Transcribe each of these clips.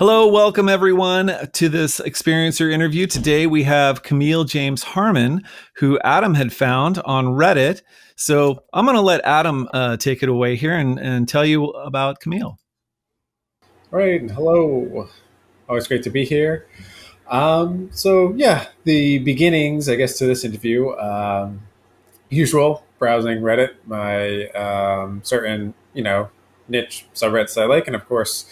Hello, welcome everyone to this Experiencer interview. Today we have Camille James Harman, who Adam had found on Reddit. So I'm going to let Adam take it away here and tell you about Camille. All right, hello. Always great to be here. The beginnings, I guess, to this interview. Usual browsing Reddit, my certain, niche subreddits I like, and of course,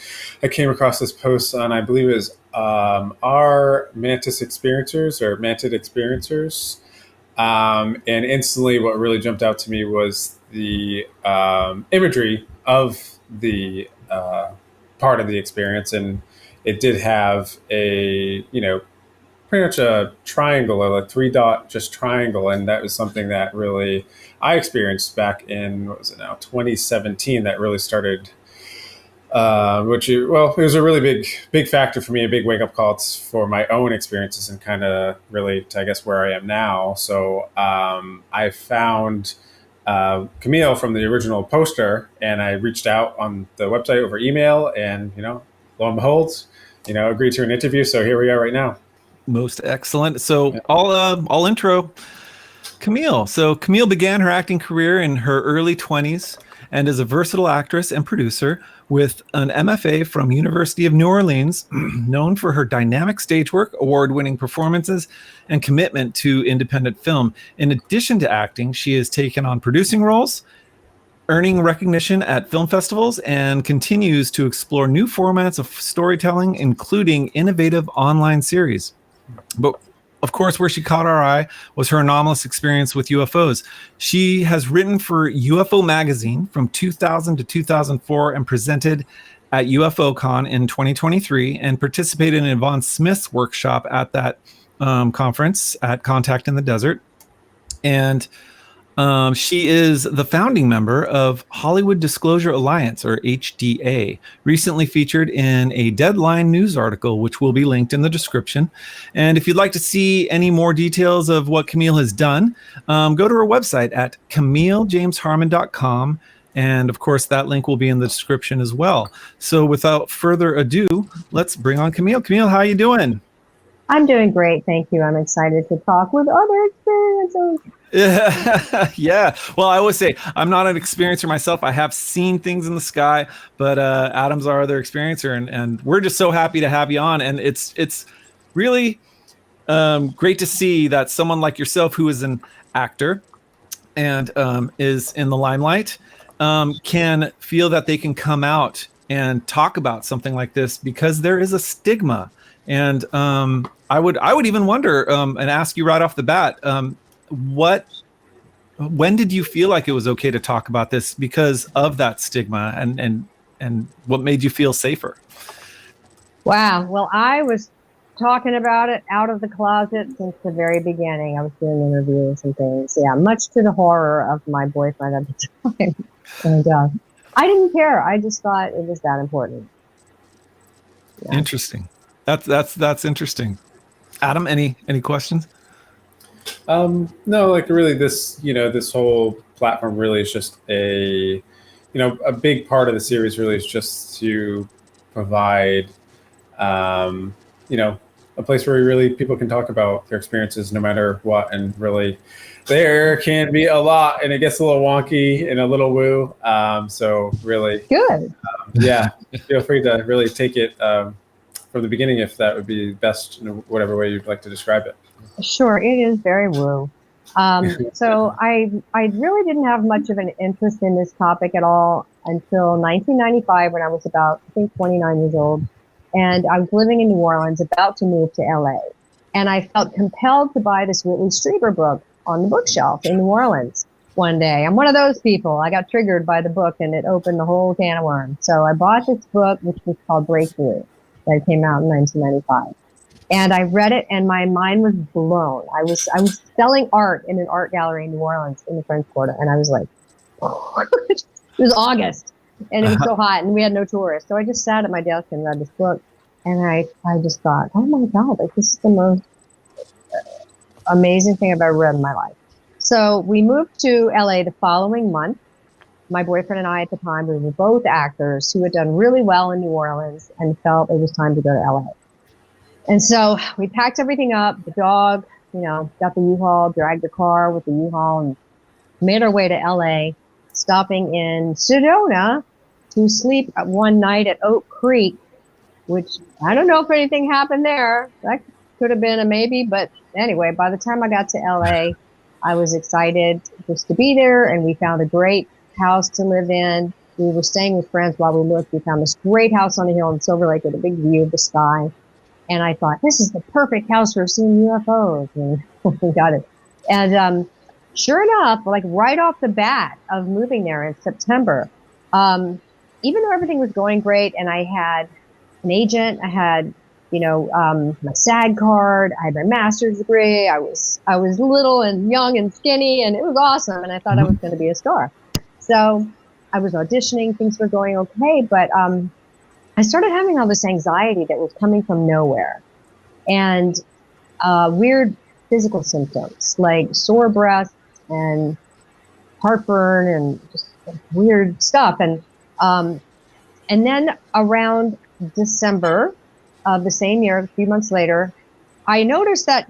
I came across this post on, I believe, it was our Mantis Experiencers or Mantid Experiencers, and instantly, what really jumped out to me was the imagery of the part of the experience, and it did have a pretty much a triangle, or a 3-dot just triangle, and that was something that really I experienced back in 2017. That really started, it was a really big factor for me, a big wake up call for my own experiences, and kind of really to, I guess, where I am now. So I found Camille from the original poster, and I reached out on the website over email, and lo and behold, agreed to an interview. So here we are right now. Most excellent. So I'll intro Camille. So Camille began her acting career in her early 20s and is a versatile actress and producer with an MFA from University of New Orleans, known for her dynamic stage work, award-winning performances, and commitment to independent film. In addition to acting, she has taken on producing roles, earning recognition at film festivals, and continues to explore new formats of storytelling, including innovative online series. But of course, where she caught our eye was her anomalous experience with UFOs. She has written for UFO magazine from 2000 to 2004 and presented at UFOCon in 2023 and participated in Yvonne Smith's workshop at that conference at Contact in the Desert. And she is the founding member of Hollywood Disclosure Alliance, or HDA, recently featured in a Deadline news article, which will be linked in the description. And if you'd like to see any more details of what Camille has done, go to her website at CamilleJamesHarman.com. And of course, that link will be in the description as well. So without further ado, let's bring on Camille. Camille, how are you doing? I'm doing great, thank you. I'm excited to talk with other experiencers. Yeah. Well, I always say I'm not an experiencer myself. I have seen things in the sky, but Adam's our other experiencer, and we're just so happy to have you on. And it's really great to see that someone like yourself, who is an actor and is in the limelight, can feel that they can come out and talk about something like this, because there is a stigma. And I would even wonder and ask you right off the bat, when did you feel like it was okay to talk about this because of that stigma, and what made you feel safer? Wow. Well, I was talking about it out of the closet since the very beginning. I was doing interviews and things. Yeah, much to the horror of my boyfriend at the time. And I didn't care. I just thought it was that important. Yeah. Interesting. That's interesting. Adam, any questions? No, really this whole platform really is just a big part of the series really is just to provide, a place where really people can talk about their experiences no matter what. And really there can be a lot, and it gets a little wonky and a little woo. So really good. Feel free to really take it, from the beginning, if that would be best, in whatever way you'd like to describe it. Sure, it is very woo. So I really didn't have much of an interest in this topic at all until 1995, when I was about, I think, 29 years old. And I was living in New Orleans, about to move to LA. And I felt compelled to buy this Whitley Strieber book on the bookshelf in New Orleans one day. I'm one of those people. I got triggered by the book, and it opened the whole can of worms. So I bought this book, which was called Breakthrough, that came out in 1995. And I read it, and my mind was blown. I was selling art in an art gallery in New Orleans in the French Quarter, and I was like, it was August, and it was so hot, and we had no tourists. So I just sat at my desk and read this book, and I just thought, oh my God, like, this is the most amazing thing I've ever read in my life. So we moved to LA the following month, my boyfriend and I at the time, we were both actors who had done really well in New Orleans and felt it was time to go to LA. And so we packed everything up, the dog, got the U-Haul, dragged the car with the U-Haul, and made our way to LA, stopping in Sedona to sleep one night at Oak Creek, which I don't know if anything happened there. That could have been a maybe, but anyway, by the time I got to LA, I was excited just to be there, and we found a great house to live in. We were staying with friends while we looked. We found this great house on a hill in Silver Lake with a big view of the sky. And I thought, this is the perfect house for seeing UFOs. And we got it. And sure enough, like right off the bat of moving there in September, even though everything was going great and I had an agent, I had, my SAG card, I had my master's degree, I was little and young and skinny, and it was awesome. And I thought I was going to be a star. So I was auditioning, things were going okay, but I started having all this anxiety that was coming from nowhere, and weird physical symptoms like sore breath and heartburn and just weird stuff. And then around December of the same year, a few months later, I noticed that,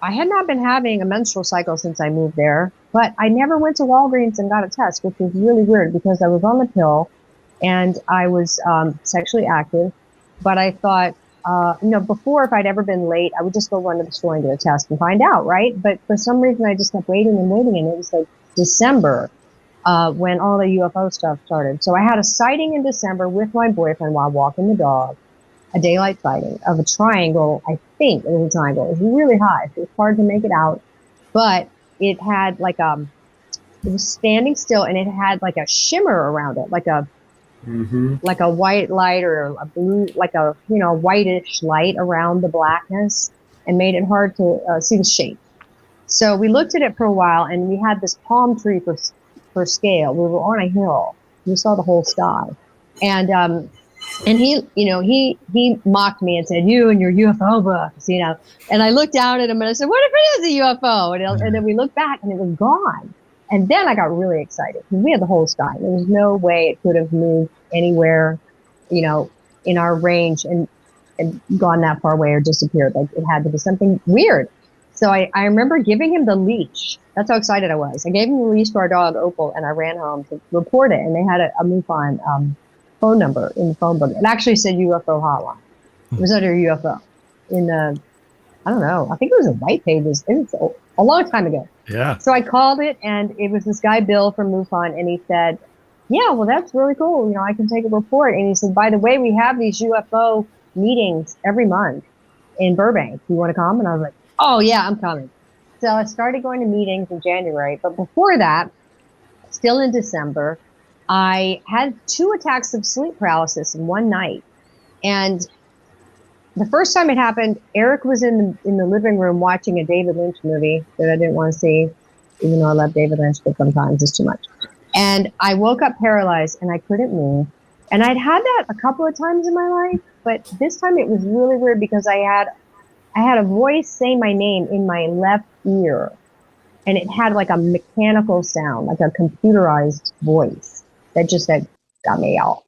I had not been having a menstrual cycle since I moved there, but I never went to Walgreens and got a test, which was really weird because I was on the pill and I was sexually active. But I thought, before, if I'd ever been late, I would just go run to the store and get a test and find out, right? But for some reason, I just kept waiting and waiting, and it was like December when all the UFO stuff started. So I had a sighting in December with my boyfriend while walking the dog, a daylight sighting of a triangle. I think it was a triangle. It was really high, so it was hard to make it out. But it had like it was standing still, and it had like a shimmer around it, like a white light or a blue, like a whitish light around the blackness, and made it hard to see the shape. So we looked at it for a while, and we had this palm tree for scale. We were on a hill. We saw the whole sky, and he mocked me and said, "You and your UFO books," And I looked down at him and I said, "What if it is a UFO?" And then we looked back and it was gone. And then I got really excited because we had the whole sky. There was no way it could have moved anywhere, in our range and gone that far away or disappeared. Like it had to be something weird. So I remember giving him the leash. That's how excited I was. I gave him the leash to our dog, Opal, and I ran home to report it. And they had a MUFON phone number in the phone book. It actually said UFO hotline. It was under UFO in the, I don't know, I think it was in white pages. It was a long time ago. Yeah. So I called it, and it was this guy, Bill from MUFON, and he said, "Yeah, well, that's really cool. I can take a report." And he said, "By the way, we have these UFO meetings every month in Burbank. Do you want to come?" And I was like, "Oh yeah, I'm coming." So I started going to meetings in January, but before that, still in December, I had 2 attacks of sleep paralysis in one night. And the first time it happened, Eric was in the living room watching a David Lynch movie that I didn't want to see, even though I love David Lynch, but sometimes it's too much. And I woke up paralyzed and I couldn't move. And I'd had that a couple of times in my life, but this time it was really weird because I had a voice say my name in my left ear, and it had like a mechanical sound, like a computerized voice that just said, "Got me out,"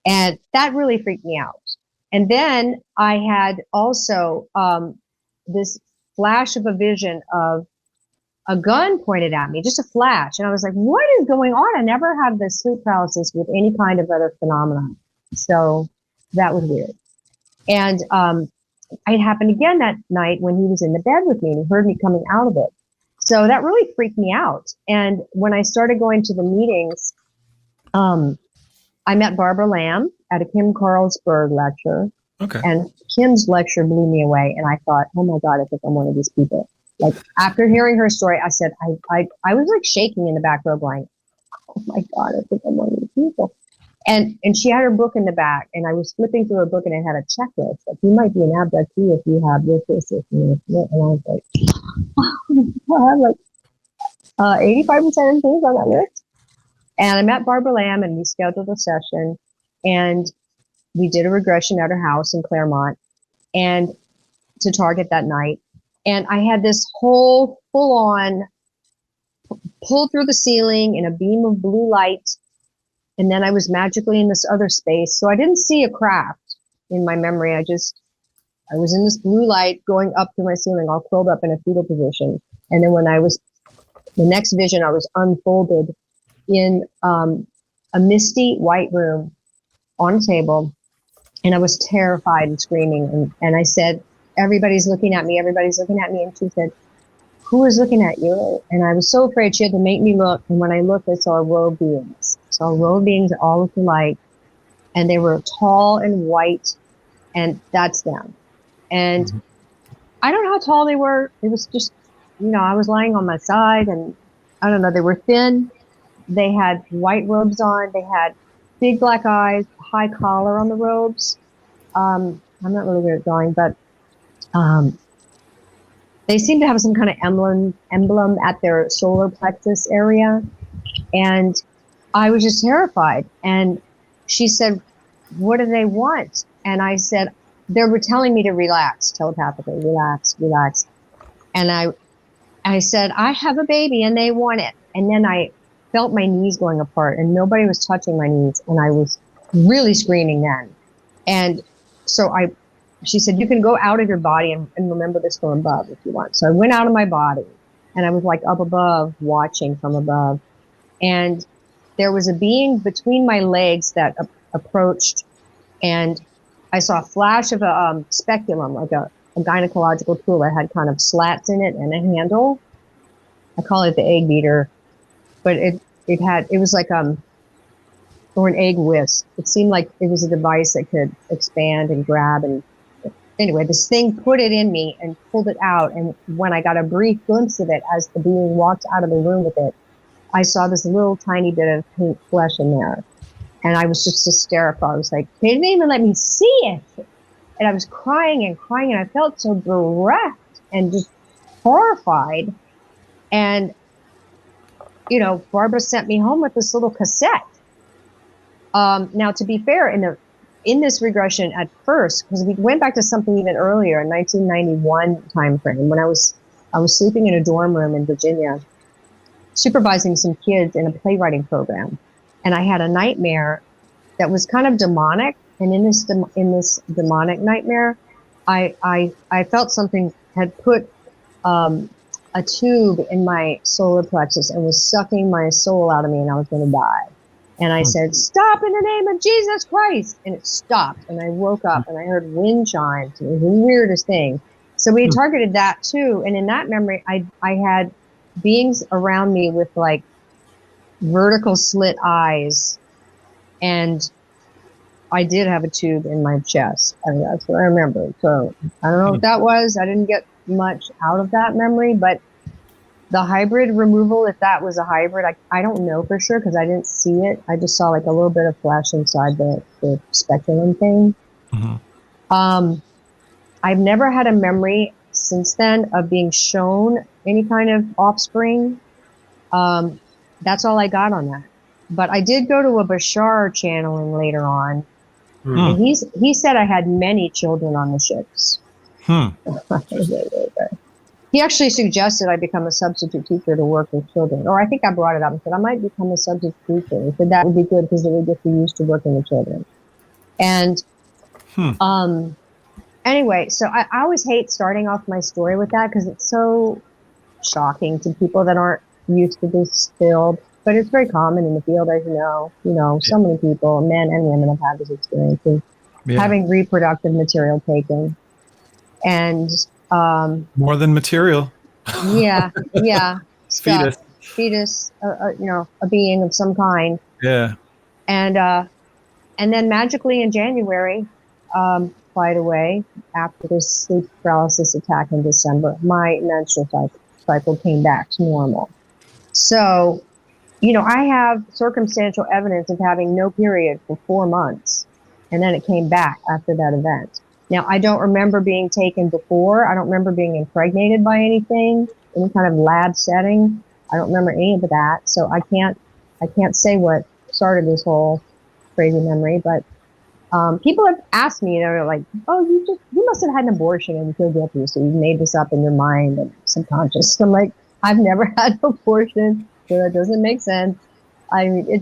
And that really freaked me out. And then I had also this flash of a vision of a gun pointed at me, just a flash. And I was like, what is going on? I never had this sleep paralysis with any kind of other phenomenon. So that was weird. And it happened again that night when he was in the bed with me and he heard me coming out of it. So that really freaked me out. And when I started going to the meetings, I met Barbara MILAB at a Kim Carlsberg lecture. Okay. And Kim's lecture blew me away. And I thought, oh my God, I think I'm one of these people. Like after hearing her story, I said, I was like shaking in the back row going, oh my God, I think I'm one of these people. And she had her book in the back, and I was flipping through her book, and it had a checklist. Like, you might be an abductee if you have this, and this. And I was like, I have like 85% of things on that list. And I met Barbara MILAB, and we scheduled a session, and we did a regression at her house in Claremont, and to Target that night. And I had this whole full-on pulled through the ceiling in a beam of blue light. And then I was magically in this other space. So I didn't see a craft in my memory. I was in this blue light going up through my ceiling, all curled up in a fetal position. And then the next vision, I was unfolded in a misty white room on a table. And I was terrified and screaming. And I said, everybody's looking at me. Everybody's looking at me. And she said, who is looking at you? And I was so afraid she had to make me look. And when I looked, I saw robed beings. I saw robed beings all looked alike. And they were tall and white. And that's them. And I don't know how tall they were. It was just, I was lying on my side. And I don't know, they were thin. They had white robes on. They had big black eyes, high collar on the robes. I'm not really good at drawing, but they seemed to have some kind of emblem at their solar plexus area. And I was just terrified. And she said, what do they want? And I said, they were telling me to relax, telepathically, relax, relax. And I said, I have a baby and they want it. And then I felt my knees going apart and nobody was touching my knees. And I was really screaming then. And so she said, you can go out of your body and remember this from above if you want. So I went out of my body and I was like up above, watching from above. And there was a being between my legs that approached, and I saw a flash of a speculum, like a gynecological tool that had kind of slats in it and a handle. I call it the egg beater, but it was like or an egg whisk. It seemed like it was a device that could expand and grab. And anyway, this thing put it in me and pulled it out. And when I got a brief glimpse of it as the being walked out of the room with it, I saw this little tiny bit of pink flesh in there. And I was just hysterical. I was like, they didn't even let me see it. And I was crying and crying, and I felt so bereft and just horrified. And, Barbara sent me home with this little cassette. Now, to be fair, in this regression at first, because we went back to something even earlier, in 1991 timeframe, when I was sleeping in a dorm room in Virginia, supervising some kids in a playwriting program. And I had a nightmare that was kind of demonic. And in this demonic nightmare, I felt something had put a tube in my solar plexus and was sucking my soul out of me, and I was going to die. And I said, stop in the name of Jesus Christ. And it stopped. And I woke up and I heard wind chimes. It was the weirdest thing. So we targeted that too. And in that memory, I had beings around me with like vertical slit eyes. And I did have a tube in my chest. I mean, that's what I remember. So I don't know what that was. I didn't get much out of that memory, but the hybrid removal, if that was a hybrid, I don't know for sure because I didn't see it. I just saw like a little bit of flesh inside the speculum thing. I've never had a memory since then of being shown any kind of offspring. That's all I got on that. But I did go to a Bashar channeling later on. And he said I had many children on the ships. He actually suggested I become a substitute teacher to work with children. Or I think I brought it up and said I might become a substitute teacher. He said that would be good because it would just be used to working with children. And anyway, so I always hate starting off my story with that because it's so shocking to people that aren't used to this field. But it's very common in the field, as you know. So many people, men and women, have had this experience of having reproductive material taken. And more than material. Yeah. Fetus. Fetus, a being of some kind. Yeah. And then magically in January, right away, after this sleep paralysis attack in December, my menstrual cycle came back to normal. So, I have circumstantial evidence of having no period for 4 months, and then it came back after that event. Now, I don't remember being taken before. I don't remember being impregnated by anything, any kind of lab setting. I don't remember any of that. So I can't say what started this whole crazy memory, but people have asked me, they're like, oh, you must have had an abortion and you feel guilty. So you made this up in your mind and subconscious. I'm like, I've never had an abortion. So that doesn't make sense. I mean,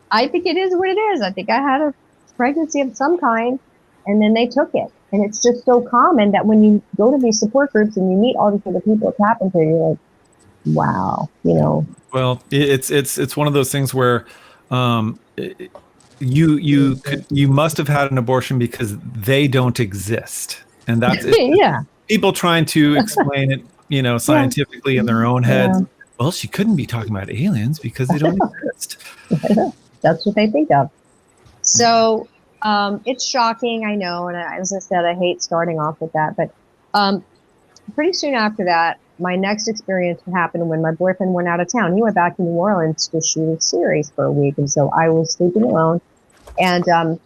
I think it is what it is. I think I had a pregnancy of some kind, and then they took it. And it's just so common that when you go to these support groups and you meet all these other people it's happened to, you're like, wow, you know. Well, it's one of those things where you must have had an abortion because they don't exist, and that's yeah. People trying to explain it, you know, scientifically in their own heads. Yeah. Well, she couldn't be talking about aliens because they don't exist. That's what they think of. So it's shocking, I know, and as I said, I hate starting off with that. But pretty soon after that, my next experience happened when my boyfriend went out of town. He went back to New Orleans to shoot a series for a week, and so I was sleeping alone. And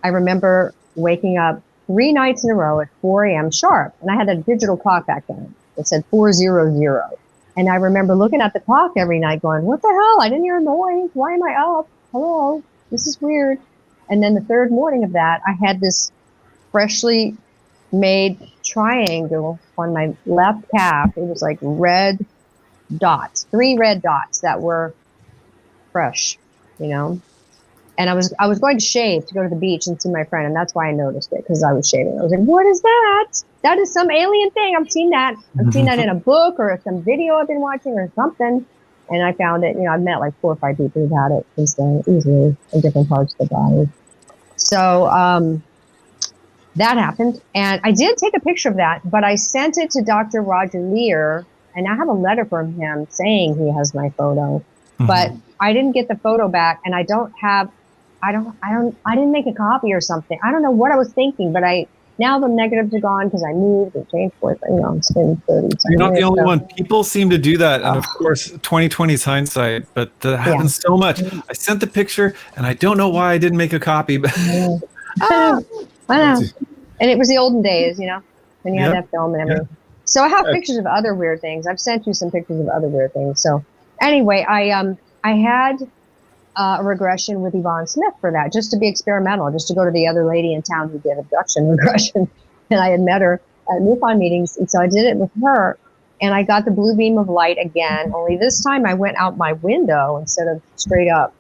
I remember waking up 3 nights in a row at 4 a.m. sharp, and I had a digital clock back then. It said 400. And I remember looking at the clock every night going, what the hell? I didn't hear a noise. Why am I up? Hello? This is weird. And then the third morning of that, I had this freshly made triangle on my left calf. It was like red dots, 3 red dots that were fresh, you know. And I was going to shave to go to the beach and see my friend, and that's why I noticed it, because I was shaving. I was like, what is that? That is some alien thing. I've seen that. I've seen that in a book or some video I've been watching or something. And I found it, you know, I've met like 4 or 5 people who've had it since then, easily in different parts of the body. So that happened. And I did take a picture of that, but I sent it to Dr. Roger Lear, and I have a letter from him saying he has my photo, but I didn't get the photo back, and I didn't make a copy or something. I don't know what I was thinking, but now the negatives are gone because I moved and changed for, you know, it's been 30. You're not the only one. People seem to do that. And of course, 2020 is hindsight, but that happens so much. I sent the picture and I don't know why I didn't make a copy. But I know. And it was the olden days, you know, when you had that film and everything. So I have pictures of other weird things. I've sent you some pictures of other weird things. So anyway, I had a regression with Yvonne Smith for that, just to be experimental, just to go to the other lady in town who did abduction regression. And I had met her at MUFON meetings. And so I did it with her, and I got the blue beam of light again, only this time I went out my window instead of straight up.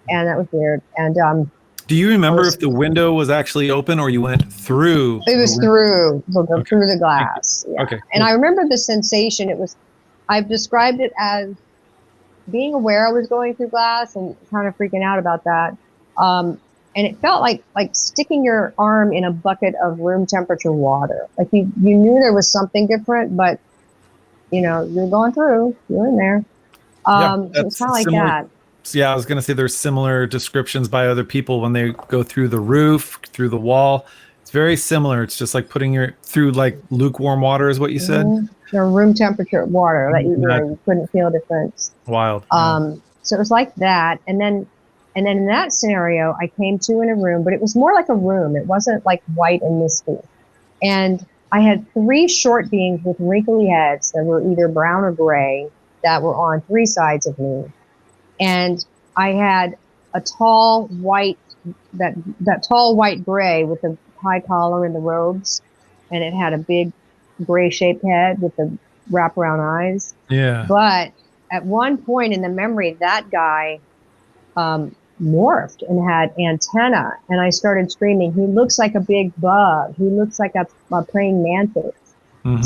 And that was weird. And do you remember if the window was actually open or you went through? It was through the glass. Yeah. Okay. And I remember the sensation. I've described it as being aware I was going through glass and kind of freaking out about that. And it felt like sticking your arm in a bucket of room temperature water. Like you knew there was something different, but you know, you're going through, you're in there. It's kind of like that. Yeah, I was going to say there's similar descriptions by other people when they go through the roof, through the wall. It's very similar. It's just like putting through like lukewarm water is what you said. Room temperature water that you couldn't feel a difference. Wild. So it was like that. And then in that scenario, I came to in a room, but it was more like a room. It wasn't like white and misty. And I had 3 short beings with wrinkly heads that were either brown or gray that were on 3 sides of me. And I had a tall white, that tall white gray with the high collar and the robes. And it had a big gray shaped head with the wraparound eyes. Yeah. But at one point in the memory, that guy morphed and had antenna. And I started screaming, he looks like a big bug. He looks like a praying mantis.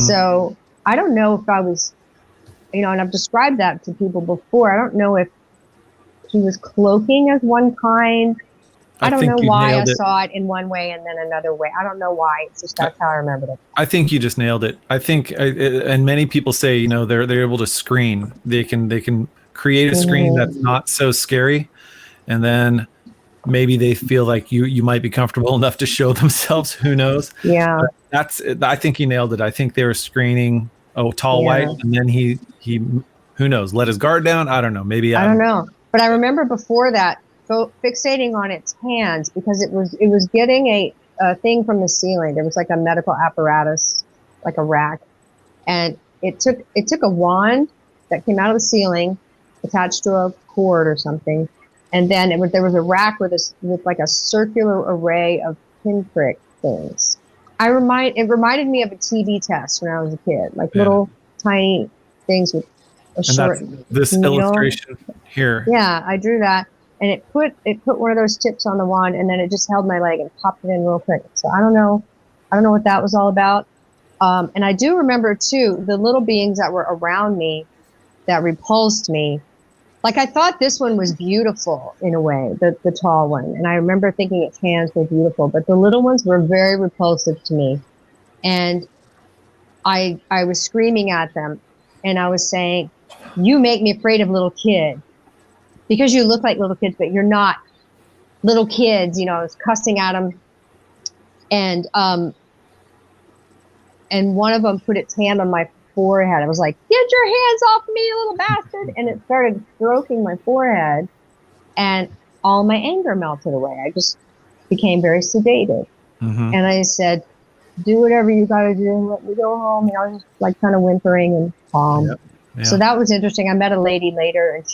So I don't know if I was, you know, and I've described that to people before. I don't know if he was cloaking as one kind. I don't know why I saw it in one way and then another way. I don't know why. It's just that's how I remembered it. I think you just nailed it. I think, and many people say, you know, they're able to screen. They can create a screen that's not so scary, and then maybe they feel like you might be comfortable enough to show themselves. Who knows? Yeah. But I think he nailed it. I think they were screening tall white, and then he who knows, let his guard down. I don't know. Maybe I don't know. But I remember before that, fixating on its hands, because it was getting a thing from the ceiling. There was like a medical apparatus, like a rack, and it took a wand that came out of the ceiling, attached to a cord or something, and then there was a rack with like a circular array of pinprick things. It reminded me of a TB test when I was a kid, like little tiny things with And that's this illustration here. Yeah, I drew that, and it put one of those tips on the wand, and then it just held my leg and popped it in real quick. So I don't know what that was all about. And I do remember too the little beings that were around me that repulsed me. Like I thought this one was beautiful in a way, the tall one, and I remember thinking its hands were beautiful, but the little ones were very repulsive to me, and I was screaming at them, and I was saying, "You make me afraid of little kids because you look like little kids, but you're not little kids." You know, I was cussing at them, and one of them put its hand on my forehead. I was like, "Get your hands off me, you little bastard!" And it started stroking my forehead, and all my anger melted away. I just became very sedated, and I said, "Do whatever you got to do and let me go home." And I was just like kind of whimpering and calm. Yep. Yeah. So that was interesting. I met a lady later, and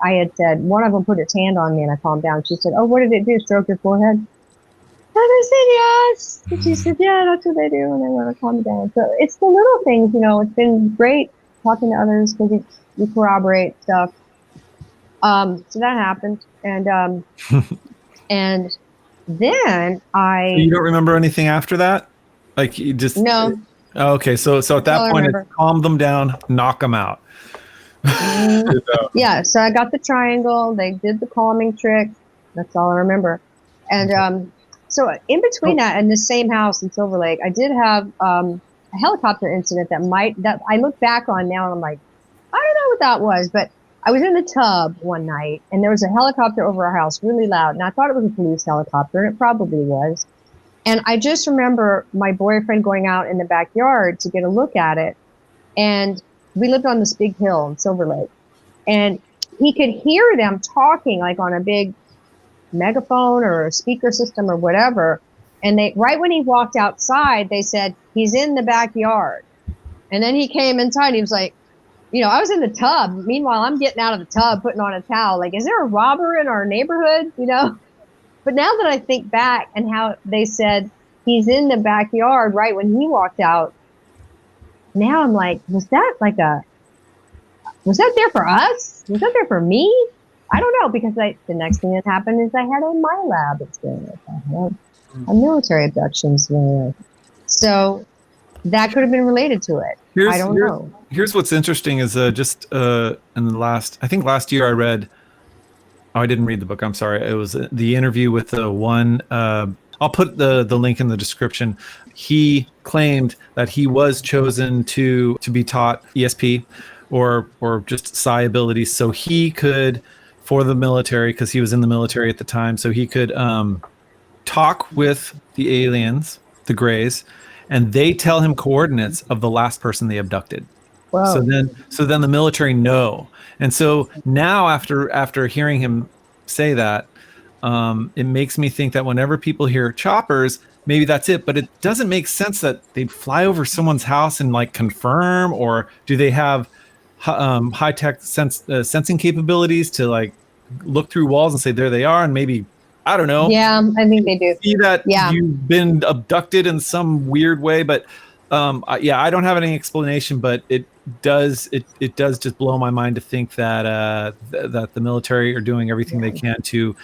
I had said, one of them put its hand on me, and I calmed down. She said, "Oh, what did it do? Stroke your forehead?" And I said, "Yes." And she said, "Yeah, that's what they do, and they want to calm me down." So it's the little things, you know. It's been great talking to others because you corroborate stuff. So that happened, and and then You don't remember anything after that? Like you just no. Oh, okay, so at that point, it's calm them down, knock them out. Yeah, so I got the triangle. They did the calming trick. That's all I remember. And so in between that and the same house in Silver Lake, I did have a helicopter incident that I look back on now, and I'm like, I don't know what that was, but I was in the tub one night, and there was a helicopter over our house, really loud, and I thought it was a police helicopter, and it probably was. And I just remember my boyfriend going out in the backyard to get a look at it. And we lived on this big hill in Silver Lake. And he could hear them talking like on a big megaphone or a speaker system or whatever. And right when he walked outside, they said, "He's in the backyard." And then he came inside. He was like, you know, I was in the tub. Meanwhile, I'm getting out of the tub, putting on a towel. Like, is there a robber in our neighborhood? You know? But now that I think back and how they said he's in the backyard right when he walked out, now I'm like, was that there for us? Was that there for me? I don't know, because the next thing that happened is I had a MILAB experience. I had a military abduction experience. So that could have been related to it. I don't know. Here's what's interesting is just in the last year I read. Oh, I didn't read the book. I'm sorry. It was the interview with the one. I'll put the link in the description. He claimed that he was chosen to be taught ESP or just psi abilities, so he could, for the military, because he was in the military at the time, so he could talk with the aliens, the Greys, and they tell him coordinates of the last person they abducted. Wow. So then the military know. And so now after hearing him say that, it makes me think that whenever people hear choppers, maybe that's it. But it doesn't make sense that they'd fly over someone's house and like confirm, or do they have high tech sensing capabilities to like look through walls and say there they are, and maybe, I don't know. Yeah, I think they do. See that you've been abducted in some weird way, but I don't have any explanation, but it does just blow my mind to think that that the military are doing everything they can to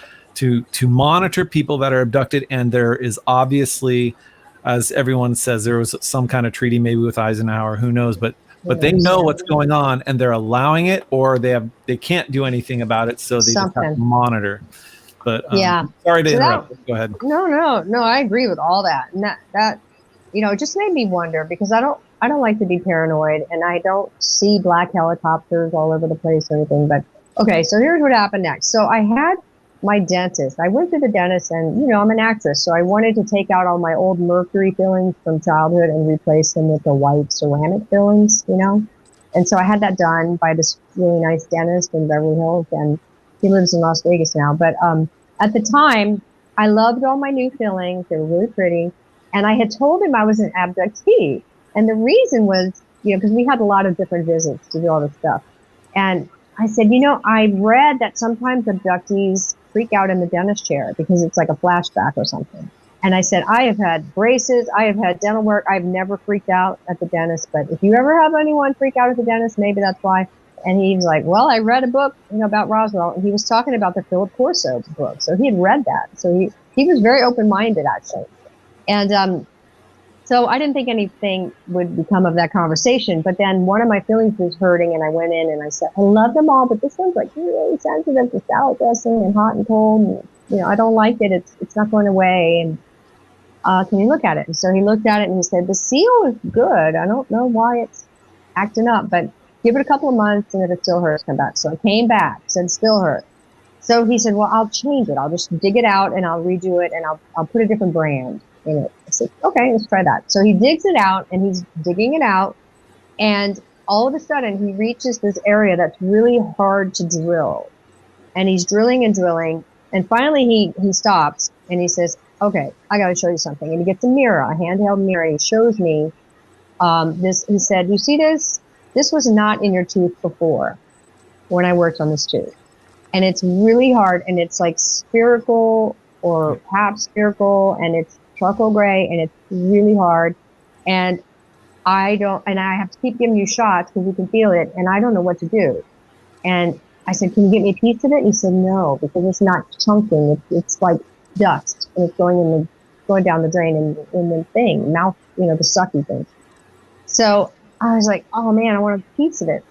monitor people that are abducted, and there is obviously, as everyone says, there was some kind of treaty, maybe with Eisenhower, who knows, but they know what's going on and they're allowing it, or they can't do anything about it, so they just have to monitor. But sorry to interrupt. Go ahead. No, I agree with all that, and that it just made me wonder, because I don't like to be paranoid, and I don't see black helicopters all over the place or anything. But okay, so here's what happened next. So I had my dentist. I went to the dentist, and I'm an actress, so I wanted to take out all my old mercury fillings from childhood and replace them with the white ceramic fillings, And so I had that done by this really nice dentist in Beverly Hills, and he lives in Las Vegas now. But at the time, I loved all my new fillings. They were really pretty. And I had told him I was an abductee. And the reason was, because we had a lot of different visits to do all this stuff. And I said, I read that sometimes abductees freak out in the dentist chair because it's like a flashback or something. And I said, I have had braces, I have had dental work, I've never freaked out at the dentist. But if you ever have anyone freak out at the dentist, maybe that's why. And he was like, well, I read a book, about Roswell, and he was talking about the Philip Corso book. So he had read that. So he was very open-minded, actually. And so I didn't think anything would become of that conversation. But then one of my feelings was hurting, and I went in and I said, I love them all, but this one's like really sensitive to salad dressing and hot and cold. And, I don't like it. It's not going away. And can you look at it? And so he looked at it and he said, the seal is good. I don't know why it's acting up, but give it a couple of months, and if it still hurts, come back. So I came back, said still hurt. So he said, well, I'll change it. I'll just dig it out and I'll redo it, and I'll put a different brand in it. I said, okay, let's try that. So he digs it out, and he's digging it out, and all of a sudden he reaches this area that's really hard to drill, and he's drilling and drilling, and finally he stops and he says, okay, I got to show you something. And he gets a mirror, a handheld mirror, and he shows me this. He said, you see this? This was not in your tooth before when I worked on this tooth. And it's really hard, and it's like spherical or half spherical, and it's charcoal gray, and it's really hard. And I have to keep giving you shots because you can feel it, and I don't know what to do. And I said, can you get me a piece of it? And he said, no, because it's not chunking. It's like dust, and it's going down the drain in the thing, mouth, the sucky thing. So I was like, oh man, I want a piece of it.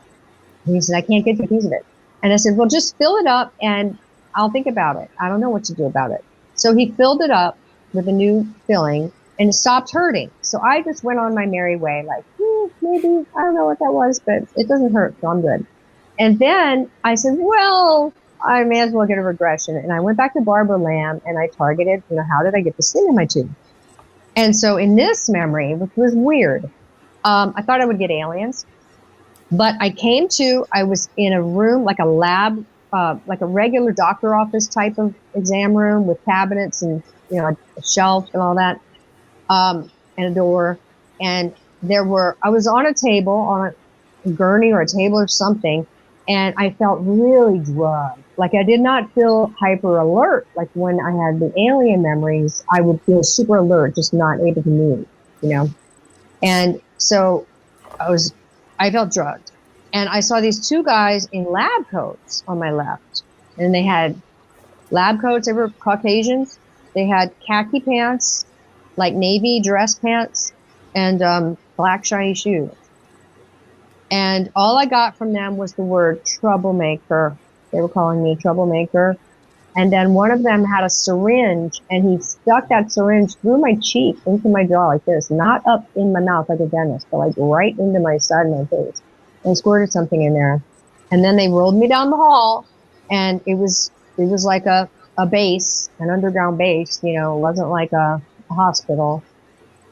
And he said, I can't get you a piece of it. And I said, well, just fill it up and I'll think about it. I don't know what to do about it. So he filled it up with a new filling, and it stopped hurting. So I just went on my merry way, like, maybe, I don't know what that was, but it doesn't hurt, so I'm good. And then I said, well, I may as well get a regression. And I went back to Barbara MILAB, and I targeted, how did I get this thing in my tooth? And so in this memory, which was weird, I thought I would get aliens, but I was in a room, like a lab, like a regular doctor office type of exam room with cabinets and, a shelf and all that, and a door. And I was on a table, on a gurney or a table or something, and I felt really drugged. Like I did not feel hyper alert. Like when I had the alien memories, I would feel super alert, just not able to move, And so I felt drugged. And I saw these two guys in lab coats on my left. And they had lab coats. They were Caucasians. They had khaki pants, like navy dress pants, and black shiny shoes. And all I got from them was the word troublemaker. They were calling me troublemaker. And then one of them had a syringe, and he stuck that syringe through my cheek into my jaw like this, not up in my mouth like a dentist, but like right into my side of my face, and squirted something in there. And then they rolled me down the hall, and it was like a base, an underground base, it wasn't like a hospital.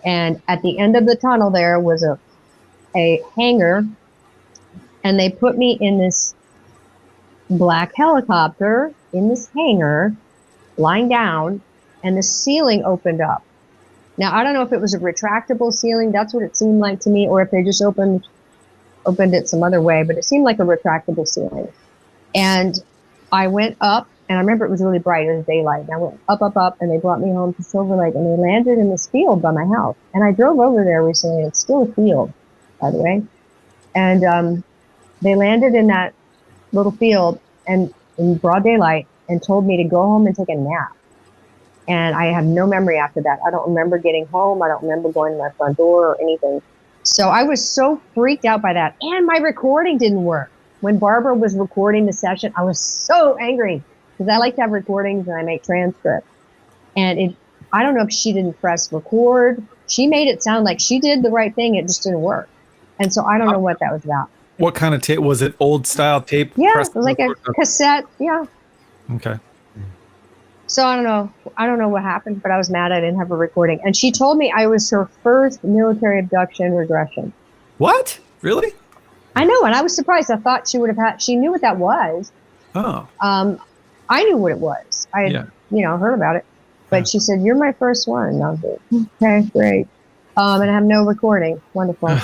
And at the end of the tunnel there was a hangar, and they put me in this black helicopter in this hangar, lying down, and the ceiling opened up. Now, I don't know if it was a retractable ceiling. That's what it seemed like to me, or if they just opened it some other way, but it seemed like a retractable ceiling. And I went up, and I remember it was really bright. It was daylight. And I went up, and they brought me home to Silver Lake, and they landed in this field by my house. And I drove over there recently. It's still a field, by the way. And they landed in that little field and in broad daylight, and told me to go home and take a nap. And I have no memory after that. I don't remember getting home. I don't remember going to my front door or anything. So I was so freaked out by that. And my recording didn't work. When Barbara was recording the session, I was so angry because I like to have recordings and I make transcripts. And I don't know if she didn't press record. She made it sound like she did the right thing. It just didn't work. And so I don't know what that was about. What kind of tape? Was it old style tape? Yeah, it was like a cassette. Yeah. Okay. So I don't know what happened, but I was mad I didn't have a recording. And she told me I was her first military abduction regression. What? Really? I know, and I was surprised. I thought she knew what that was. Oh. I knew what it was. I had, heard about it. But she said, "You're my first one." And I was like, okay, great. And I have no recording. Wonderful.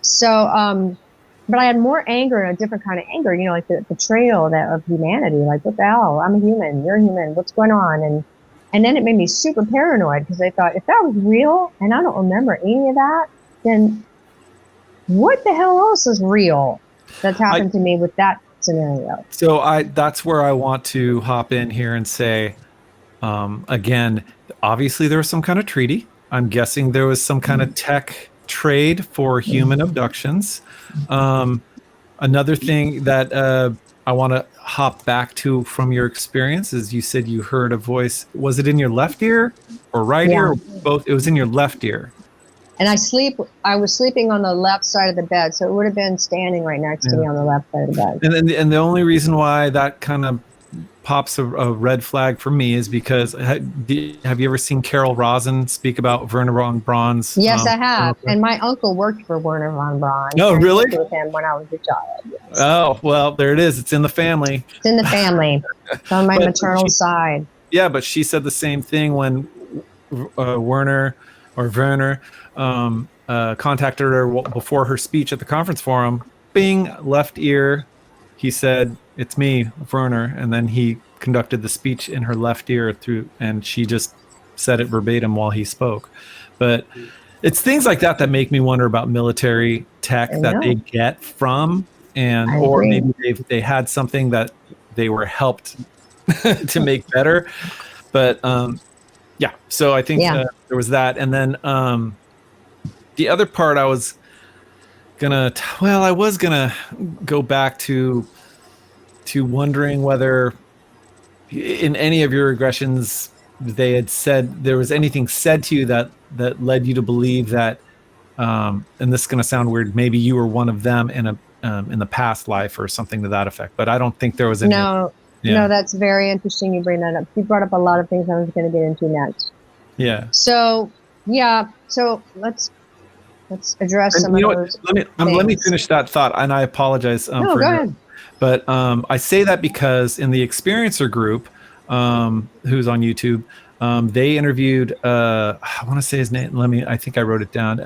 So, but I had more anger, and a different kind of anger, like the betrayal of humanity. Like, what the hell? I'm a human. You're a human. What's going on? And then it made me super paranoid because I thought, if that was real, and I don't remember any of that, then what the hell else is real? That's happened to me with that scenario. So that's where I want to hop in here and say, again, obviously there was some kind of treaty. I'm guessing there was some kind of tech trade for human abductions. Another thing that I want to hop back to from your experience is you said you heard a voice. Was it in your left ear or right ear or both? It was in your left ear. And I was sleeping on the left side of the bed, so it would have been standing right next to me on the left side of the bed. And the only reason why that kind of pops a red flag for me is because have you ever seen Carol Rosin speak about Werner von Braun's? Yes, I have. And my uncle worked for Werner von Braun. Oh, really? I worked with him when I was a child. Yes. Oh, well, there it is. It's in the family. It's in the family. It's on my maternal side. Yeah, but she said the same thing when Werner contacted her before her speech at the conference forum. Bing, left ear. He said, "It's me, Werner," and then he conducted the speech in her left ear and she just said it verbatim while he spoke. But it's things like that that make me wonder about military tech that they get from, or maybe they had something that they were helped to make better. But yeah, so I think there was that, and then the other part I was gonna go back to wondering whether in any of your regressions they had said there was anything said to you that led you to believe that and this is going to sound weird, maybe you were one of them in the past life or something to that effect, but I don't think there was any. No, that's very interesting you bring that up. You brought up a lot of things I was going to get into next. So let's address some of those. Let me finish that thought, and I apologize. Go ahead. But I say that because in the Experiencer group, who's on YouTube, they interviewed, I want to say his name. I think I wrote it down.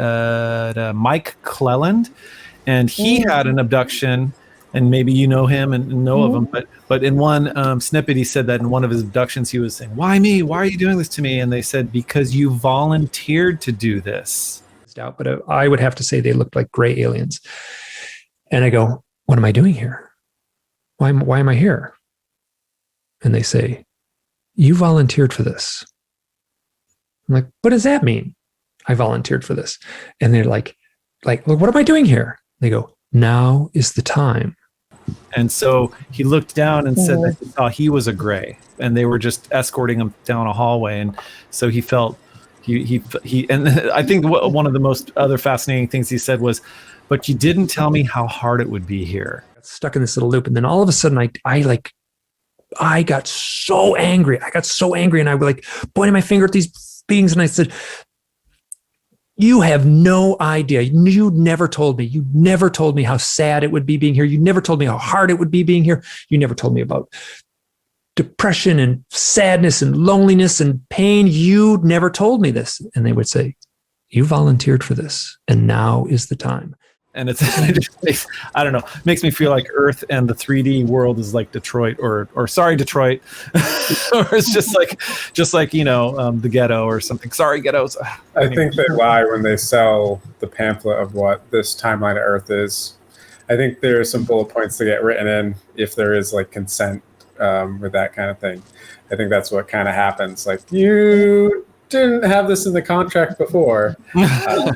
Mike Clelland, and he had an abduction, and maybe you know him and know of him. But in one snippet, he said that in one of his abductions, he was saying, "Why me? Why are you doing this to me?" And they said, "Because you volunteered to do this." But I would have to say they looked like gray aliens. And I go, "What am I doing here? Why am I here?" And they say, "You volunteered for this." I'm like, "What does that mean? I volunteered for this." And they're like, "Well, what am I doing here?" They go, "Now is the time." And so he looked down and said that he thought he was a gray, and they were just escorting him down a hallway. And so he felt he and I think one of the most other fascinating things he said was, "But you didn't tell me how hard it would be here." Stuck in this little loop, and then all of a sudden I got so angry. And I was like pointing my finger at these beings, and I said, "You have no idea. You never told me. You never told me how sad it would be being here. You never told me how hard it would be being here. You never told me about depression and sadness and loneliness and pain. You never told me this." And they would say, "You volunteered for this, and now is the time." And it just makes, I don't know, makes me feel like Earth and the 3D world is like Detroit, or sorry, Detroit, or it's just like the ghetto or something. Sorry, ghettos. I think they lie when they sell the pamphlet of what this timeline of Earth is. I think there's some bullet points to get written in if there is like consent with that kind of thing. I think that's what kind of happens. Like, you didn't have this in the contract before.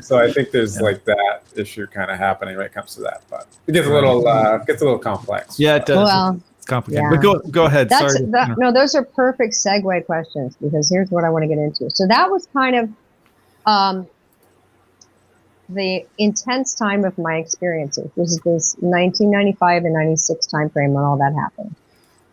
So I think there's like that issue kind of happening when it comes to that, but it gets a little complex. Yeah, it does. Well, it's complicated. Yeah. But go ahead. Sorry. No, those are perfect segue questions, because here's what I want to get into. So that was kind of the intense time of my experiences. This is this 1995 and 96 time frame when all that happened.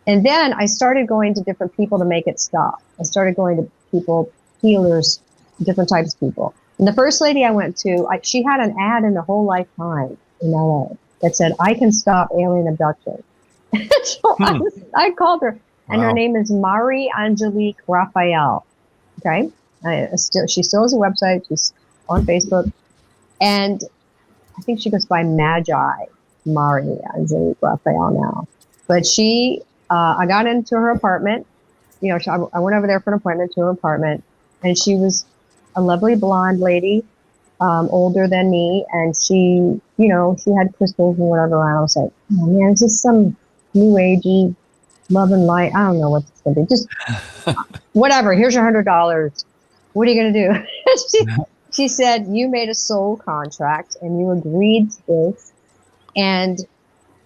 And then I started going to different people to make it stop. I started going to people, healers, different types of people. And the first lady I went to, she had an ad in the Whole Lifetime in LA that said, "I can stop alien abduction." So I called her, and her name is Marie Angelique Raphael. Okay. She still has a website. She's on Facebook. And I think she goes by Magi, Marie Angelique Raphael now. But I got into her apartment. I went over there for an appointment to her apartment. And she was a lovely blonde lady. older than me, and she, you know, she had crystals and whatever around. I was like, oh man, is this some new agey love and light? I don't know what it's gonna be. Just whatever. Here's your $100. What are you gonna do? She said, you made a soul contract and you agreed to this, and